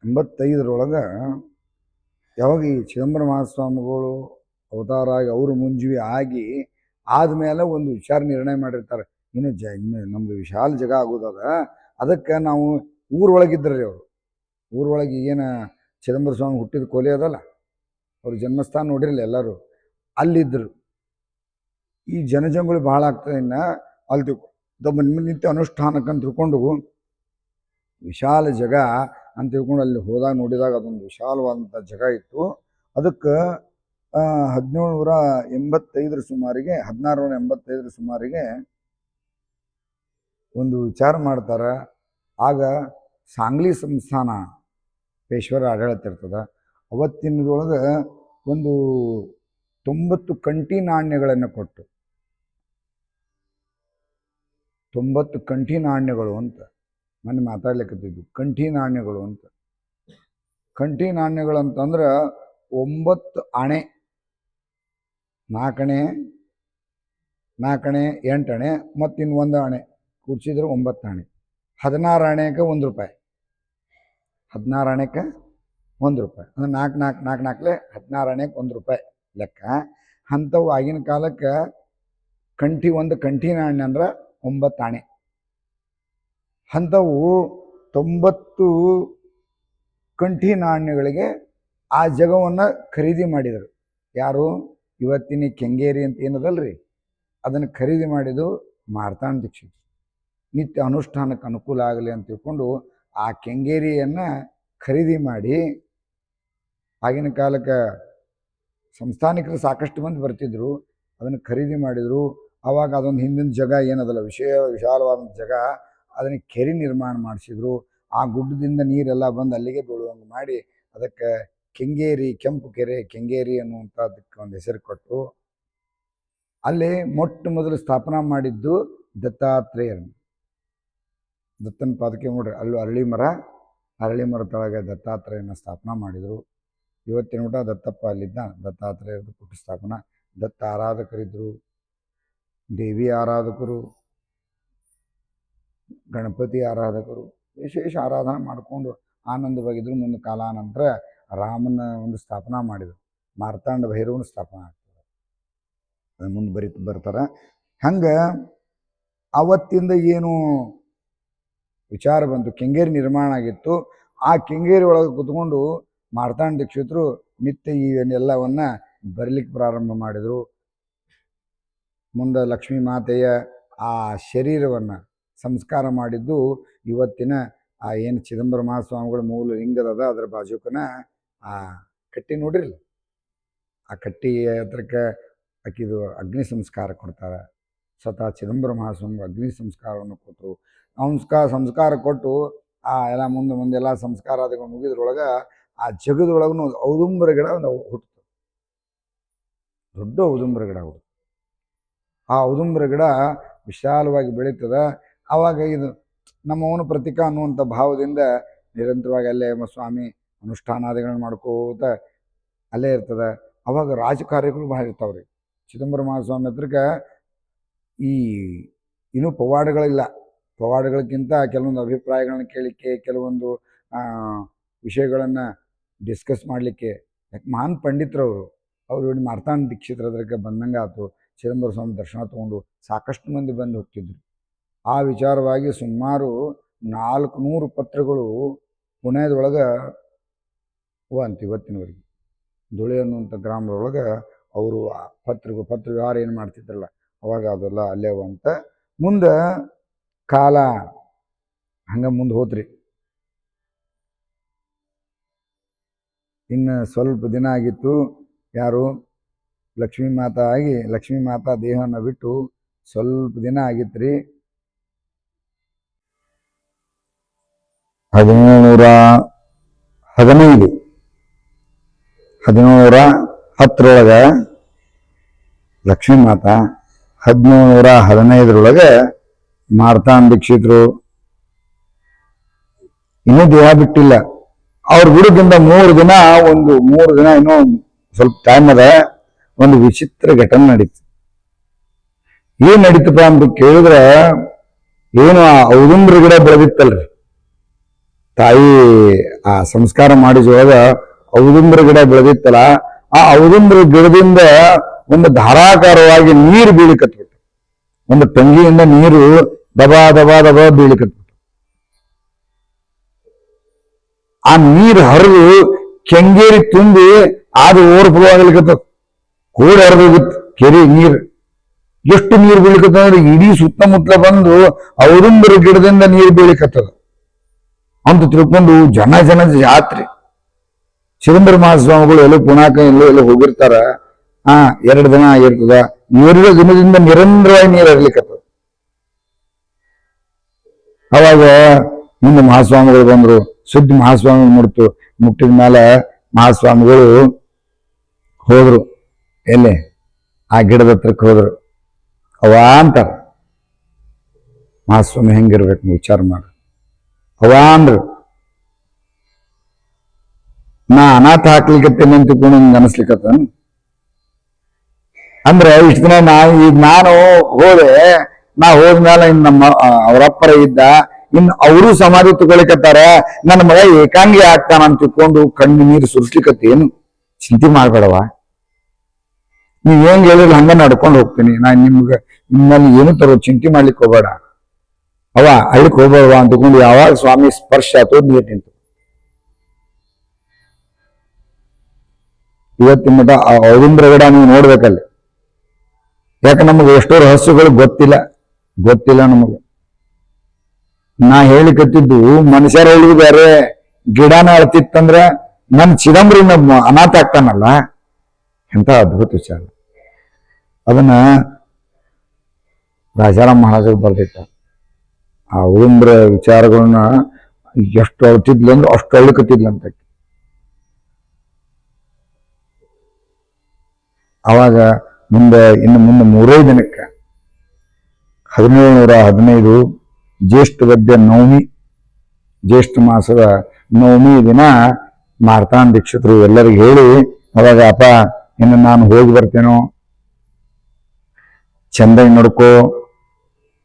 85ರೊಳಗೆ ಯಾವಾಗ ಈ ಚಿದಂಬರ ಮಹಾಸ್ವಾಮಿಗಳು ಅವತಾರ ಆಗಿ ಅವರು ಮುಂಜಿ ಆಗಿ ಆದಮೇಲೆ ಒಂದು ವಿಚಾರ ನಿರ್ಣಯ ಮಾಡಿರ್ತಾರೆ. ಇನ್ನು ನಮ್ಮದು ವಿಶಾಲ ಜಗ ಆಗೋದದ, ಅದಕ್ಕೆ ನಾವು ಊರೊಳಗಿದ್ರಿ. ಅವರು ಊರೊಳಗೆ ಏನು ಚಿದಂಬರ ಸ್ವಾಮಿ ಹುಟ್ಟಿದ ಕೊಲೆ ಅದಲ್ಲ, ಅವ್ರ ಜನ್ಮಸ್ಥಾನ ನೋಡಿರಲಿಲ್ಲ ಎಲ್ಲರೂ, ಅಲ್ಲಿದ್ದರು. ಈ ಜನಜಂಗುಳಿ ಭಾಳ ಆಗ್ತದೆ. ಇನ್ನು ಅಲ್ಲಿ ನಿತ್ಯ ಅನುಷ್ಠಾನಕ್ಕೆ ಅಂತ ತಿಳ್ಕೊಂಡು ವಿಶಾಲ ಜಗ ಅಂತ ತಿಳ್ಕೊಂಡು ಅಲ್ಲಿ ಹೋದಾಗ ನೋಡಿದಾಗ ಅದೊಂದು ವಿಶಾಲವಾದಂಥ ಜಗ ಇತ್ತು. ಅದಕ್ಕೆ 1785 ಸುಮಾರಿಗೆ 1685 ಸುಮಾರಿಗೆ ಒಂದು ವಿಚಾರ ಮಾಡ್ತಾರೆ. ಆಗ ಸಾಂಗ್ಲಿ ಸಂಸ್ಥಾನ ಪೇಶ್ವರ ಆಡಳಿತ ಇರ್ತದೆ. ಅವತ್ತಿನದೊಳಗೆ ಒಂದು 90 ಕಂಠಿ ನಾಣ್ಯಗಳನ್ನು ಕೊಟ್ಟು, 90 ಕಂಠಿ ನಾಣ್ಯಗಳು ಅಂತ ಮೊನ್ನೆ ಮಾತಾಡ್ಲಿಕ್ಕತ್ತಿದ್ದು. ಕಂಠಿ ನಾಣ್ಯಗಳು ಅಂತ, ಕಂಠಿ ನಾಣ್ಯಗಳು ಅಂತಂದ್ರೆ 9 ಆಣೆ, 4 ಆಣೆ 8 ಆಣೆ ಮತ್ತು ಇನ್ನು 1 ಆಣೆ ಕೂಡಿಸಿದ್ರೆ 9 ಆಣೆ. 16 ಆಣೆಗೆ 1 ರೂಪಾಯಿ, 16 ಆಣೆಗೆ 1 ರೂಪಾಯಿ ಅಂದ್ರೆ 4 16 ಆಣೆಗೆ 1 ರೂಪಾಯಿ ಲೆಕ್ಕ. ಅಂಥವು ಆಗಿನ ಕಾಲಕ್ಕೆ ಒಂದು ಕಂಠಿ ನಾಣ್ಯ ಅಂದ್ರೆ 9 ಆಣೆ. ಅಂಥವು 90 ಕಂಠಿ ನಾಣ್ಯಗಳಿಗೆ ಆ ಜಗವನ್ನು ಖರೀದಿ ಮಾಡಿದರು. ಯಾರು? ಇವತ್ತಿನ ಕೆಂಗೇರಿ ಅಂತ ಏನದಲ್ರಿ, ಅದನ್ನು ಖರೀದಿ ಮಾಡಿದ್ದು ಮಾರ್ತಾಂಡ ದೀಕ್ಷಿತರು. ನಿತ್ಯ ಅನುಷ್ಠಾನಕ್ಕೆ ಅನುಕೂಲ ಆಗಲಿ ಅಂತ ತಿಳ್ಕೊಂಡು ಆ ಕೆಂಗೇರಿಯನ್ನು ಖರೀದಿ ಮಾಡಿ, ಆಗಿನ ಕಾಲಕ್ಕೆ ಸಂಸ್ಥಾನಿಕರು ಸಾಕಷ್ಟು ಮಂದಿ ಬರ್ತಿದ್ರು, ಅದನ್ನು ಖರೀದಿ ಮಾಡಿದರು. ಆವಾಗ ಅದೊಂದು ಹಿಂದಿನ ಜಗ ಏನದಲ್ಲ ವಿಶಾಲವಾದ ಜಗ, ಅದನ್ನು ಕೆರೆ ನಿರ್ಮಾಣ ಮಾಡಿಸಿದ್ರು. ಆ ಗುಡ್ಡದಿಂದ ನೀರೆಲ್ಲ ಬಂದು ಅಲ್ಲಿಗೆ ಬೀಳುವಂಗೆ ಮಾಡಿ ಅದಕ್ಕೆ ಕೆಂಗೇರಿ, ಕೆಂಪು ಕೆರೆ ಕೆಂಗೇರಿ ಅನ್ನುವಂಥದ್ದಕ್ಕೆ ಒಂದು ಹೆಸರು ಕೊಟ್ಟು, ಅಲ್ಲಿ ಮೊಟ್ಟ ಮೊದಲು ಸ್ಥಾಪನಾ ಮಾಡಿದ್ದು ದತ್ತಾತ್ರೇಯರನ್ನು. ದತ್ತನ ಪಾದಕ್ಕೆ ನೋಡ್ರಿ, ಅಲ್ಲೂ ಅರಳಿ ಮರ ತಳಗೆ ದತ್ತಾತ್ರೇಯನ ಸ್ಥಾಪನಾ ಮಾಡಿದರು. ಇವತ್ತಿನ ಊಟ ದತ್ತಪ್ಪ ಅಲ್ಲಿದ್ದ, ದತ್ತಾತ್ರೇಯರದು ಪುಟ್ಟ ಸ್ಥಾಪನಾ. ದತ್ತ ಆರಾಧಕರಿದ್ದರು, ದೇವಿ ಆರಾಧಕರು, ಗಣಪತಿ ಆರಾಧಕರು, ವಿಶೇಷ ಆರಾಧನೆ ಮಾಡಿಕೊಂಡು ಆನಂದವಾಗಿದ್ರು. ಮುಂದೆ ಕಾಲಾನಂತರ ರಾಮನ ಒಂದು ಸ್ಥಾಪನಾ ಮಾಡಿದರು. ಮಾರ್ತಾಂಡ ಭೈರವನ ಸ್ಥಾಪನಾ ಆಗ್ತದೆ, ಅದು ಮುಂದೆ ಬರ್ತಾರೆ. ಹಂಗೆ ಅವತ್ತಿಂದ ಏನು ವಿಚಾರ ಬಂತು, ಕೆಂಗೇರಿ ನಿರ್ಮಾಣ ಆಗಿತ್ತು. ಆ ಕೆಂಗೇರಿ ಒಳಗೆ ಕುತ್ಕೊಂಡು ಮಾರ್ತಾಂಡ ದೀಕ್ಷಿತರು ನಿತ್ಯ ಇವನ್ನೆಲ್ಲವನ್ನ ಬರಲಿಕ್ಕೆ ಪ್ರಾರಂಭ ಮಾಡಿದರು. ಮುಂದೆ ಲಕ್ಷ್ಮೀ ಮಾತೆಯ ಆ ಶರೀರವನ್ನು ಸಂಸ್ಕಾರ ಮಾಡಿದ್ದು ಇವತ್ತಿನ ಆ ಏನು ಚಿದಂಬರ ಮಹಾಸ್ವಾಮಿಗಳ ಮೂಲ ಲಿಂಗದ ಅದರ ಬಾಜುಕನ ಆ ಕಟ್ಟಿ ನೋಡಿರಲ್ಲ, ಆ ಕಟ್ಟಿ ಹತ್ರಕ್ಕೆ ಆಕಿದು ಅಗ್ನಿ ಸಂಸ್ಕಾರ ಕೊಡ್ತಾರೆ. ಸ್ವತಃ ಚಿದಂಬರ ಮಹಾಸ್ವಾಮಿ ಅಗ್ನಿ ಸಂಸ್ಕಾರವನ್ನು ಕೊಟ್ಟರು. ಸಂಸ್ಕಾರ ಕೊಟ್ಟು ಆ ಎಲ್ಲ ಮುಂದೆಲ್ಲ ಸಂಸ್ಕಾರ ಅದಕ್ಕೆ ಮುಗಿದ್ರೊಳಗೆ ಆ ಜಗದೊಳಗೂ ಔದುಂಬರ ಗಿಡ ಒಂದು ಹುಟ್ಟಿತು, ದೊಡ್ಡ ಔದುಂಬರ ಗಿಡ ಹುಟ್ಟು. ಆ ಔದುಂಬರ ಗಿಡ ವಿಶಾಲವಾಗಿ ಬೆಳೀತದೆ. ಆವಾಗ ಇದು ನಮ್ಮವನು ಪ್ರತೀಕ ಅನ್ನುವಂಥ ಭಾವದಿಂದ ನಿರಂತರವಾಗಿ ಅಲ್ಲೇ ಸ್ವಾಮಿ ಅನುಷ್ಠಾನಾದಿಗಳನ್ನ ಮಾಡ್ಕೋತ ಅಲ್ಲೇ ಇರ್ತದೆ. ಅವಾಗ ರಾಜಕಾರ್ಯಗಳು ಭಾಳ ಇರ್ತಾವ್ರಿ. ಚಿದಂಬರ ಮಹಾಸ್ವಾಮಿ ಹತ್ರಕ್ಕೆ ಈ ಇನ್ನೂ ಪವಾಡಗಳಿಲ್ಲ. ಪವಾಡಗಳಕ್ಕಿಂತ ಕೆಲವೊಂದು ಅಭಿಪ್ರಾಯಗಳನ್ನ ಕೇಳಲಿಕ್ಕೆ, ಕೆಲವೊಂದು ವಿಷಯಗಳನ್ನು ಡಿಸ್ಕಸ್ ಮಾಡಲಿಕ್ಕೆ ಯಾಕೆ ಮಹಾನ್ ಪಂಡಿತರವರು ಅವರು ಮಾರ್ತಾಂಡ ದೀಕ್ಷಿತರ ಅದಕ್ಕೆ ಬಂದಂಗೆ ಆಯ್ತು. ಚಿದಂಬರ ಸ್ವಾಮಿ ದರ್ಶನ ತೊಗೊಂಡು ಸಾಕಷ್ಟು ಮಂದಿ ಬಂದು ಹೋಗ್ತಿದ್ರು. ಆ ವಿಚಾರವಾಗಿ ಸುಮಾರು 400 ಪತ್ರಗಳು ಪುಣೆದೊಳಗೆ ಅಂತ ಇವತ್ತಿನವರೆಗೆ ಧುಳೆ ಅನ್ನುವಂಥ ಗ್ರಾಮದೊಳಗೆ ಅವರು ಪತ್ರ ವ್ಯವಹಾರ ಏನು ಮಾಡ್ತಿದ್ರಲ್ಲ ಅವಾಗ ಅದೆಲ್ಲ ಅಲ್ಲೇ ಅಂತ. ಮುಂದೆ ಕಾಲ ಹಂಗೆ ಮುಂದೆ ಹೋತ್ರಿ. ಇನ್ನು ಸ್ವಲ್ಪ ದಿನ ಆಗಿತ್ತು, ಯಾರು ಲಕ್ಷ್ಮೀ ಮಾತಾ ಆಗಿ ಲಕ್ಷ್ಮೀ ಮಾತಾ ದೇಹವನ್ನು ಬಿಟ್ಟು ಸ್ವಲ್ಪ ದಿನ ಆಗಿತ್ತು ರೀ. 1710 ಲಕ್ಷ್ಮೀ ಮಾತಾ, 1715 ಮಾರ್ತಾಂಡ ದೀಕ್ಷಿತರು ಇನ್ನೂ ದೇಹ ಬಿಟ್ಟಿಲ್ಲ. ಅವ್ರ ಗುಡಿಗಿಂತ 3 ದಿನ ಇನ್ನೂ ಸ್ವಲ್ಪ ಟೈಮ್ ಅದ. ಒಂದು ವಿಚಿತ್ರ ಘಟನೆ ನಡೀತು. ಏನ್ ನಡೀತಪ್ಪ ಅಂತ ಕೇಳಿದ್ರೆ, ಏನು ಆ ಔದುಂಬ್ರ ಗಿಡ ಬೆಳೆದಿತ್ತಲ್ರಿ, ತಾಯಿ ಆ ಸಂಸ್ಕಾರ ಮಾಡಿಸುವಾಗ ಔದುಂಬ್ರ ಗಿಡ ಬೆಳೆದಿತ್ತಲ್ಲ, ಆ ಔದುಂಬ್ರ ಗಿಡದಿಂದ ಒಂದು ಧಾರಾಕಾರವಾಗಿ ನೀರು ಬೀಳಿಕತ್ಬಿಟ್ಟು, ಒಂದು ಟಂಗಿಯಿಂದ ನೀರು ದಬಾ ದಬಾ ದಬಾ ಬೀಳಿಕತ್ಬಿಟ್ಟು, ಆ ನೀರು ಹರಿದು ಕೆಂಗೇರಿ ತುಂಬಿ ಅದು ಓವರ್ಫ್ಲೋ ಆಗ್ಲಿಕ್ಕತ್ತ, ಕೋಡಿ ಹರಿದೋಗಿತ್ತು ಕೆರೆ ನೀರು. ಎಷ್ಟು ನೀರು ಬೀಳಿಕತ್ತ ಅಂದ್ರೆ ಇಡೀ ಸುತ್ತಮುತ್ತಲ ಬಂದು ಔದುಂಬರ ಗಿಡದಿಂದ ನೀರು ಬೀಳಿಕತ್ತದ ಅಂತ ತಿಳ್ಕೊಂಡು ಜನ ಜಾತ್ರೆ. ಚಿದಂಬರ ಮಹಾಸ್ವಾಮಿಗಳು ಎಲ್ಲೋ ಪುಣಾಕ ಎಲ್ಲೋ ಹೋಗಿರ್ತಾರ. 2 ದಿನ ಆಗಿರ್ತದ. 2 ದಿನದಿಂದ ನಿರಂತರವಾಗಿ ನೀರು ಹರಿಲಿಕ್ಕತ್ತದ. ಅವಾಗ ಮುಂದೆ ಮಹಾಸ್ವಾಮಿಗಳು ಬಂದ್ರು. ಸುದ್ದಿ ಮಹಾಸ್ವಾಮಿ ಮುಟ್ಟಿದ ಮೇಲೆ ಮಹಾಸ್ವಾಮಿಗಳು ಹೋದ್ರು. ಎಲ್ಲಿ ಆ ಗಿಡದ ಹತ್ರಕ್ಕೆ ಹೋದ್ರು. ಅವ ಅಂತಾರ, ಮಹಾಸ್ವಾಮಿ ಹೆಂಗಿರ್ಬೇಕು ವಿಚಾರ ಮಾಡಿ. ಅವ ಅಂದ್ರು, ನಾ ಅನಾಥ ಹಾಕ್ಲಿಕ್ಕತ್ತೇನೆ ಅಂತ ತಿಳ್ಕೊಂಡು ಹಿಂಗೆ ಅನಿಸ್ಲಿಕ್ಕತ್ತ. ಅಂದ್ರೆ ಇಷ್ಟು ದಿನ ನಾನು ಹೋದ್ಮೇಲೆ ಇನ್ನು ನಮ್ಮ ಅವರಪ್ಪರ ಇದ್ದ, ಇನ್ನು ಅವರು ಸಮಾಧಿ ತಗೊಳಿಕತ್ತಾರ, ನನ್ನ ಮಗ ಏಕಾಂಗಿ ಆಗ್ತಾನ ಅಂತ ತಿಳ್ಕೊಂಡು ಕಣ್ಣು ನೀರು ಸುರಿಸ್ಲಿಕ್ಕತ್ತೇನು? ಚಿಂತೆ ಮಾಡ್ಬೇಡವ, ನೀವ್ ಹೆಂಗ್ ಹೇಳಿದ್ರೆ ಹಂಗ ನಡ್ಕೊಂಡು ಹೋಗ್ತೀನಿ. ನಾನು ನಿಮ್ಮಲ್ಲಿ ಏನು ತರೋ ಚಿಂತೆ ಮಾಡ್ಲಿಕ್ಕೆ ಹೋಗ್ಬೇಡ, ಅವ ಹಳ್ಳಿಕ್ ಹೋಗ್ಬೇಡವ ಅಂತ ತಿಳ್ಕೊಂಡು ಯಾವಾಗ ಸ್ವಾಮಿ ಸ್ಪರ್ಶ ಆತೋ ನೀರು ನಿಂತು. ಇವತ್ತಿನ ಮಠ ಆ ಔದುಂಬ್ರ ಗಿಡ ನೀವು ನೋಡ್ಬೇಕಲ್ಲಿ. ಯಾಕೆ ನಮಗೆ ಎಷ್ಟೋ ರಹಸ್ಯಗಳು ಗೊತ್ತಿಲ್ಲ ನಮಗೆ. ನಾ ಹೇಳಿಕತ್ತಿದ್ದು ಮನುಷ್ಯರ ಹೇಳಿದ್ ಬೇರೆ, ಗಿಡನ ಅಳ್ತಿತ್ತಂದ್ರ ನನ್ ಚಿದಂಬರಿನ ಅನಾಥ ಆಗ್ತಾನಲ್ಲ, ಎಂತ ಅದ್ಭುತ ವಿಚಾರ. ಅದನ್ನ ರಾಜಾರಾಮ್ ಮಹಾರಾಜರು ಬರ್ದಿಟ್ಟ. ಆ ಔದುಂಬ್ರ ವಿಚಾರಗಳನ್ನ ಎಷ್ಟು ಅಳ್ತಿದ್ಲು ಅಂದ್ರೆ ಅಷ್ಟು ಅಳ್ಳಿಕತ್ತಿದ್ಲಂತ. ಅವಾಗ ಇನ್ನು ಮುಂದೆ 3 ದಿನಕ್ಕೆ 1715 ಜ್ಯೇಷ್ಠ ವದ್ಯ ನವಮಿ, ಜ್ಯೇಷ್ಠ ಮಾಸದ ನವಮಿ ದಿನ ಮಾರ್ತಾಂಡ ದೀಕ್ಷಿತರು ಎಲ್ಲರಿಗೂ ಹೇಳಿ, ಅವಾಗ ಅಪ್ಪ ಇನ್ನು ನಾನು ಹೋಗಿ ಬರ್ತೇನೋ, ಚಂದ ನೋಡ್ಕೋ.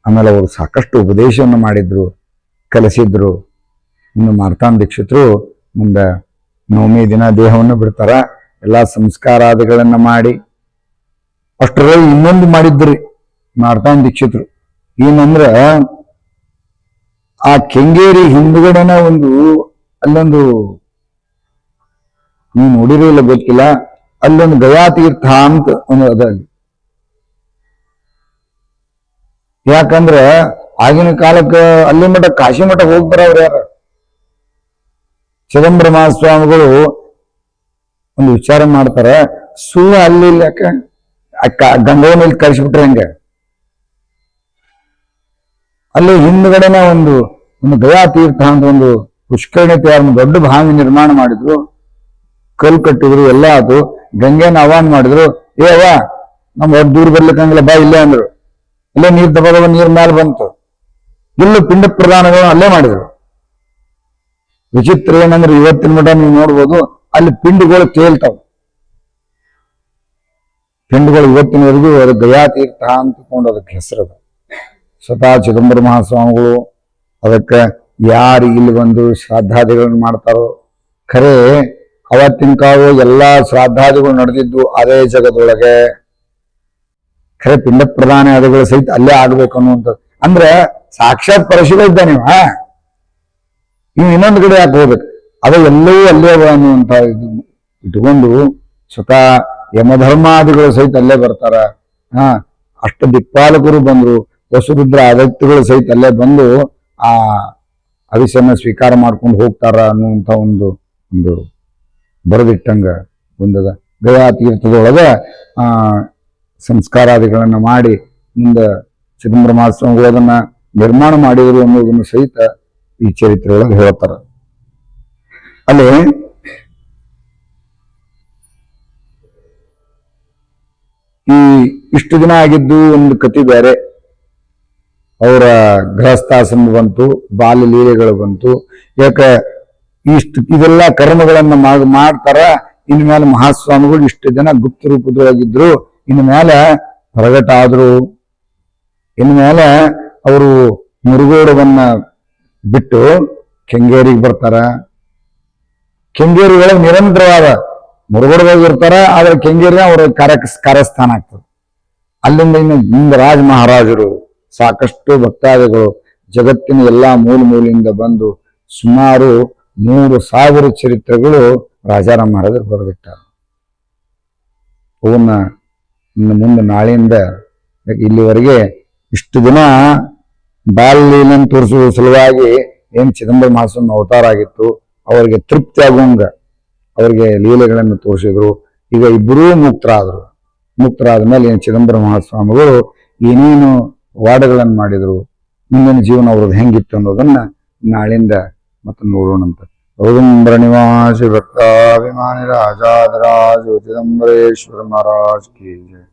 ಆಮೇಲೆ ಅವರು ಸಾಕಷ್ಟು ಉಪದೇಶವನ್ನು ಮಾಡಿದ್ರು, ಕಲಿಸಿದ್ರು. ಇನ್ನು ಮಾರ್ತಾಂಡ ದೀಕ್ಷಿತರು ಮುಂದೆ ನವಮಿ ದಿನ ದೇಹವನ್ನು ಬಿಡ್ತಾರ. ಎಲ್ಲ ಸಂಸ್ಕಾರಾದಿಗಳನ್ನ ಮಾಡಿ ಅಷ್ಟರಲ್ಲಿ ಇನ್ನೊಂದು ಮಾಡಿದ್ರಿ ಮಾರ್ತಾಂಡ ದೀಕ್ಷಿತರು. ಏನಂದ್ರ ಆ ಕೆಂಗೇರಿ ಹಿಂದ್ಗಡೆನ ಅಲ್ಲೊಂದು ನೀವು ನೋಡಿರೋ ಇಲ್ಲ ಗೊತ್ತಿಲ್ಲ, ಅಲ್ಲೊಂದು ಗಯಾ ತೀರ್ಥ ಅಂತ ಒಂದು ಅದ ಅಲ್ಲಿ. ಯಾಕಂದ್ರ ಆಗಿನ ಕಾಲಕ್ಕೆ ಅಲ್ಲಿ ಮಠ ಕಾಶಿ ಮಠ ಹೋಗಿ ಬರೋರು ಯಾರ? ಚಿದಂಬರ ಮಹಾಸ್ವಾಮಿಗಳು ಒಂದು ವಿಚಾರ ಮಾಡ್ತಾರೆ, ಸುಳ್ಳು ಅಲ್ಲಿ ಯಾಕೆ ಗಂಗವನಲ್ಲಿ ಕಳಿಸ್ಬಿಟ್ರೆ ಹೆಂಗೆ? ಅಲ್ಲಿ ಹಿಂದ್ಗಡೆನ ಒಂದು ಗಯಾ ತೀರ್ಥ ಅಂತ ಒಂದು ಪುಷ್ಕರಣಿ ತಯಾರು ದೊಡ್ಡ ಬಾವಿ ನಿರ್ಮಾಣ ಮಾಡಿದ್ರು, ಕಲ್ ಕಟ್ಟಿದ್ರು, ಎಲ್ಲ ಅದು. ಗಂಗೆನ ಆಹ್ವಾನ ಮಾಡಿದ್ರು, ಏವ ನಮ್ ದೂರ ಬರ್ಲಿಕ್ಕಂಗಿಲ್ಲ ಬಾ ಇಲ್ಲೇ ಅಂದ್ರು. ಇಲ್ಲೇ ನೀರ್ ತಗೋದ ನೀರ್ ಮ್ಯಾಲ ಬಂತು. ಇಲ್ಲೂ ಪಿಂಡ ಪ್ರದಾನಗಳು ಅಲ್ಲೇ ಮಾಡಿದ್ರು. ವಿಚಿತ್ರ ಏನಂದ್ರೆ ಇವತ್ತಿನ ಮಠ ನೀವು ನೋಡ್ಬೋದು, ಅಲ್ಲಿ ಪಿಂಡಗಳು ತೇಲ್ತಾವ. ಪಿಂಡಗಳು ಇವತ್ತಿನವರೆಗೂ ಅದು ಗಯಾ ತೀರ್ಥ ಅಂತಕೊಂಡು ಅದಕ್ಕೆ ಹೆಸರದ. ಸ್ವತಃ ಚಿದಂಬರ ಮಹಾಸ್ವಾಮಿಗಳು ಅದಕ್ಕೆ ಯಾರು ಇಲ್ಲಿ ಬಂದು ಶ್ರಾದ್ದಾದಿಗಳನ್ನು ಮಾಡ್ತಾರೋ, ಖರೆ ಅವತ್ತಿನ ಕಾವು ಎಲ್ಲಾ ಶ್ರಾದ್ದಾದಿಗಳು ನಡೆದಿದ್ದು ಅದೇ ಜಗದೊಳಗೆ. ಖರೆ ಪಿಂಡ ಪ್ರದಾನ ಅದುಗಳ ಸಹಿತ ಅಲ್ಲೇ ಆಗ್ಬೇಕು ಅನ್ನುವಂಥದ್ದು. ಅಂದ್ರೆ ಸಾಕ್ಷಾತ್ ಪರಶಿವ ಇದ್ದ ನೀವು ಇನ್ನೊಂದು ಕಡೆ ಯಾಕೆ ಹೋಗ್ಬೇಕು? ಅದು ಎಲ್ಲವೂ ಅಲ್ಲೇ ಅನ್ನುವಂಥ ಇದು ಇಟ್ಕೊಂಡು ಸ್ವತಃ ಯಮಧರ್ಮಾದಿಗಳು ಸಹಿತ ಅಲ್ಲೇ ಬರ್ತಾರ. ಅಷ್ಟ ದಿಕ್ಪಾಲಕರು ಬಂದ್ರು, ವಸುರುದ್ರ ಅಗತ್ಯಗಳು ಸಹಿತ ಅಲ್ಲೇ ಬಂದು ಆ ಅವಿಸನ್ನ ಸ್ವೀಕಾರ ಮಾಡ್ಕೊಂಡು ಹೋಗ್ತಾರ ಅನ್ನುವಂಥ ಒಂದು ಬರೆದಿಟ್ಟಂಗ ಒಂದದ. ಗಯಾ ತೀರ್ಥದೊಳಗ ಸಂಸ್ಕಾರಾದಿಗಳನ್ನ ಮಾಡಿ ಮುಂದೆ ಚಿದಂಬರ ಮಹಾಸ್ವಾಮಿಗಳು ಅದನ್ನ ನಿರ್ಮಾಣ ಮಾಡಿದ್ರು ಅನ್ನೋದನ್ನು ಸಹಿತ ಈ ಚರಿತ್ರೆ ಒಳಗೆ ಹೇಳ್ತಾರ. ಅಲ್ಲಿ ಈ ಇಷ್ಟು ದಿನ ಆಗಿದ್ದು ಒಂದು ಕತಿ ಬೇರೆ. ಅವರ ಗೃಹಸ್ಥಾಶ್ರಮ ಬಂತು, ಬಾಲ್ಯ ಲೀಲೆಗಳು ಬಂತು. ಯಾಕೆ ಇದೆಲ್ಲ ಕರ್ಮಗಳನ್ನ ಮಾಡ್ತಾರ. ಇನ್ ಮೇಲೆ ಮಹಾಸ್ವಾಮಿಗಳು ಇಷ್ಟು ದಿನ ಗುಪ್ತ ರೂಪದೊಳಗಿದ್ರು, ಇನ್ ಮೇಲೆ ಹೊರಗಟ ಆದ್ರು. ಇನ್ ಮೇಲೆ ಅವರು ಮುರುಗೋಡವನ್ನ ಬಿಟ್ಟು ಕೆಂಗೇರಿಗೆ ಬರ್ತಾರ. ಕೆಂಗೇರಿ ಒಳಗೆ ನಿರಂತರವಾದ ಮುರುಗೋಡದಾಗ ಇರ್ತಾರ, ಆದ್ರೆ ಕೆಂಗೇರಿನ ಅವರ ಕಾರ್ಯಸ್ಥಾನ ಆಗ್ತದೆ. ಅಲ್ಲಿಂದ ಇನ್ನು ರಾಜ ಮಹಾರಾಜರು ಸಾಕಷ್ಟು ಭಕ್ತಾದಿಗಳು ಜಗತ್ತಿನ ಎಲ್ಲಾ ಮೂಲೆಯಿಂದ ಬಂದು ಸುಮಾರು 3,000 ಚರಿತ್ರೆಗಳು ರಾಜಾರಾಮ ಮಹಾರಾಜರು ಬರೆದಿಟ್ಟಾರ. ಅವನ್ನ ಇನ್ನು ಮುಂದೆ ನಾಳೆಯಿಂದ ಇಲ್ಲಿವರೆಗೆ ಇಷ್ಟು ದಿನ ಬಾಲ್ಯಲೀಲೆಯನ್ನು ತೋರಿಸುವ ಸಲುವಾಗಿ ಏನ್ ಚಿದಂಬರ ಮಹಾಸ್ವಾಮಿ ಅವತಾರ ಆಗಿತ್ತು, ಅವರಿಗೆ ತೃಪ್ತಿ ಆಗುವಂಗ ಅವರಿಗೆ ಲೀಲೆಗಳನ್ನು ತೋರಿಸಿದ್ರು. ಈಗ ಇಬ್ಬರೂ ಮುಕ್ತರಾದ ಮೇಲೆ ಏನ್ ಚಿದಂಬರ ಮಹಾಸ್ವಾಮಿಗಳು ಏನೇನು ವಾದಗಳನ್ನು ಮಾಡಿದ್ರು, ಮುಂದಿನ ಜೀವನ ಅವ್ರದ್ದು ಹೆಂಗಿತ್ತು ಅನ್ನೋದನ್ನ ನಾಳಿಂದ ಮತ್ತೆ ನೋಡೋಣಂತ. ಔದಂಬರ ನಿವಾಸಿ ಭಕ್ತಾಭಿಮಾನಿ ರಾಜಾಧರಾಜ ಚಿದಂಬರೇಶ್ವರ ಮಹಾರಾಜ್ ಕಿ ಜಯ.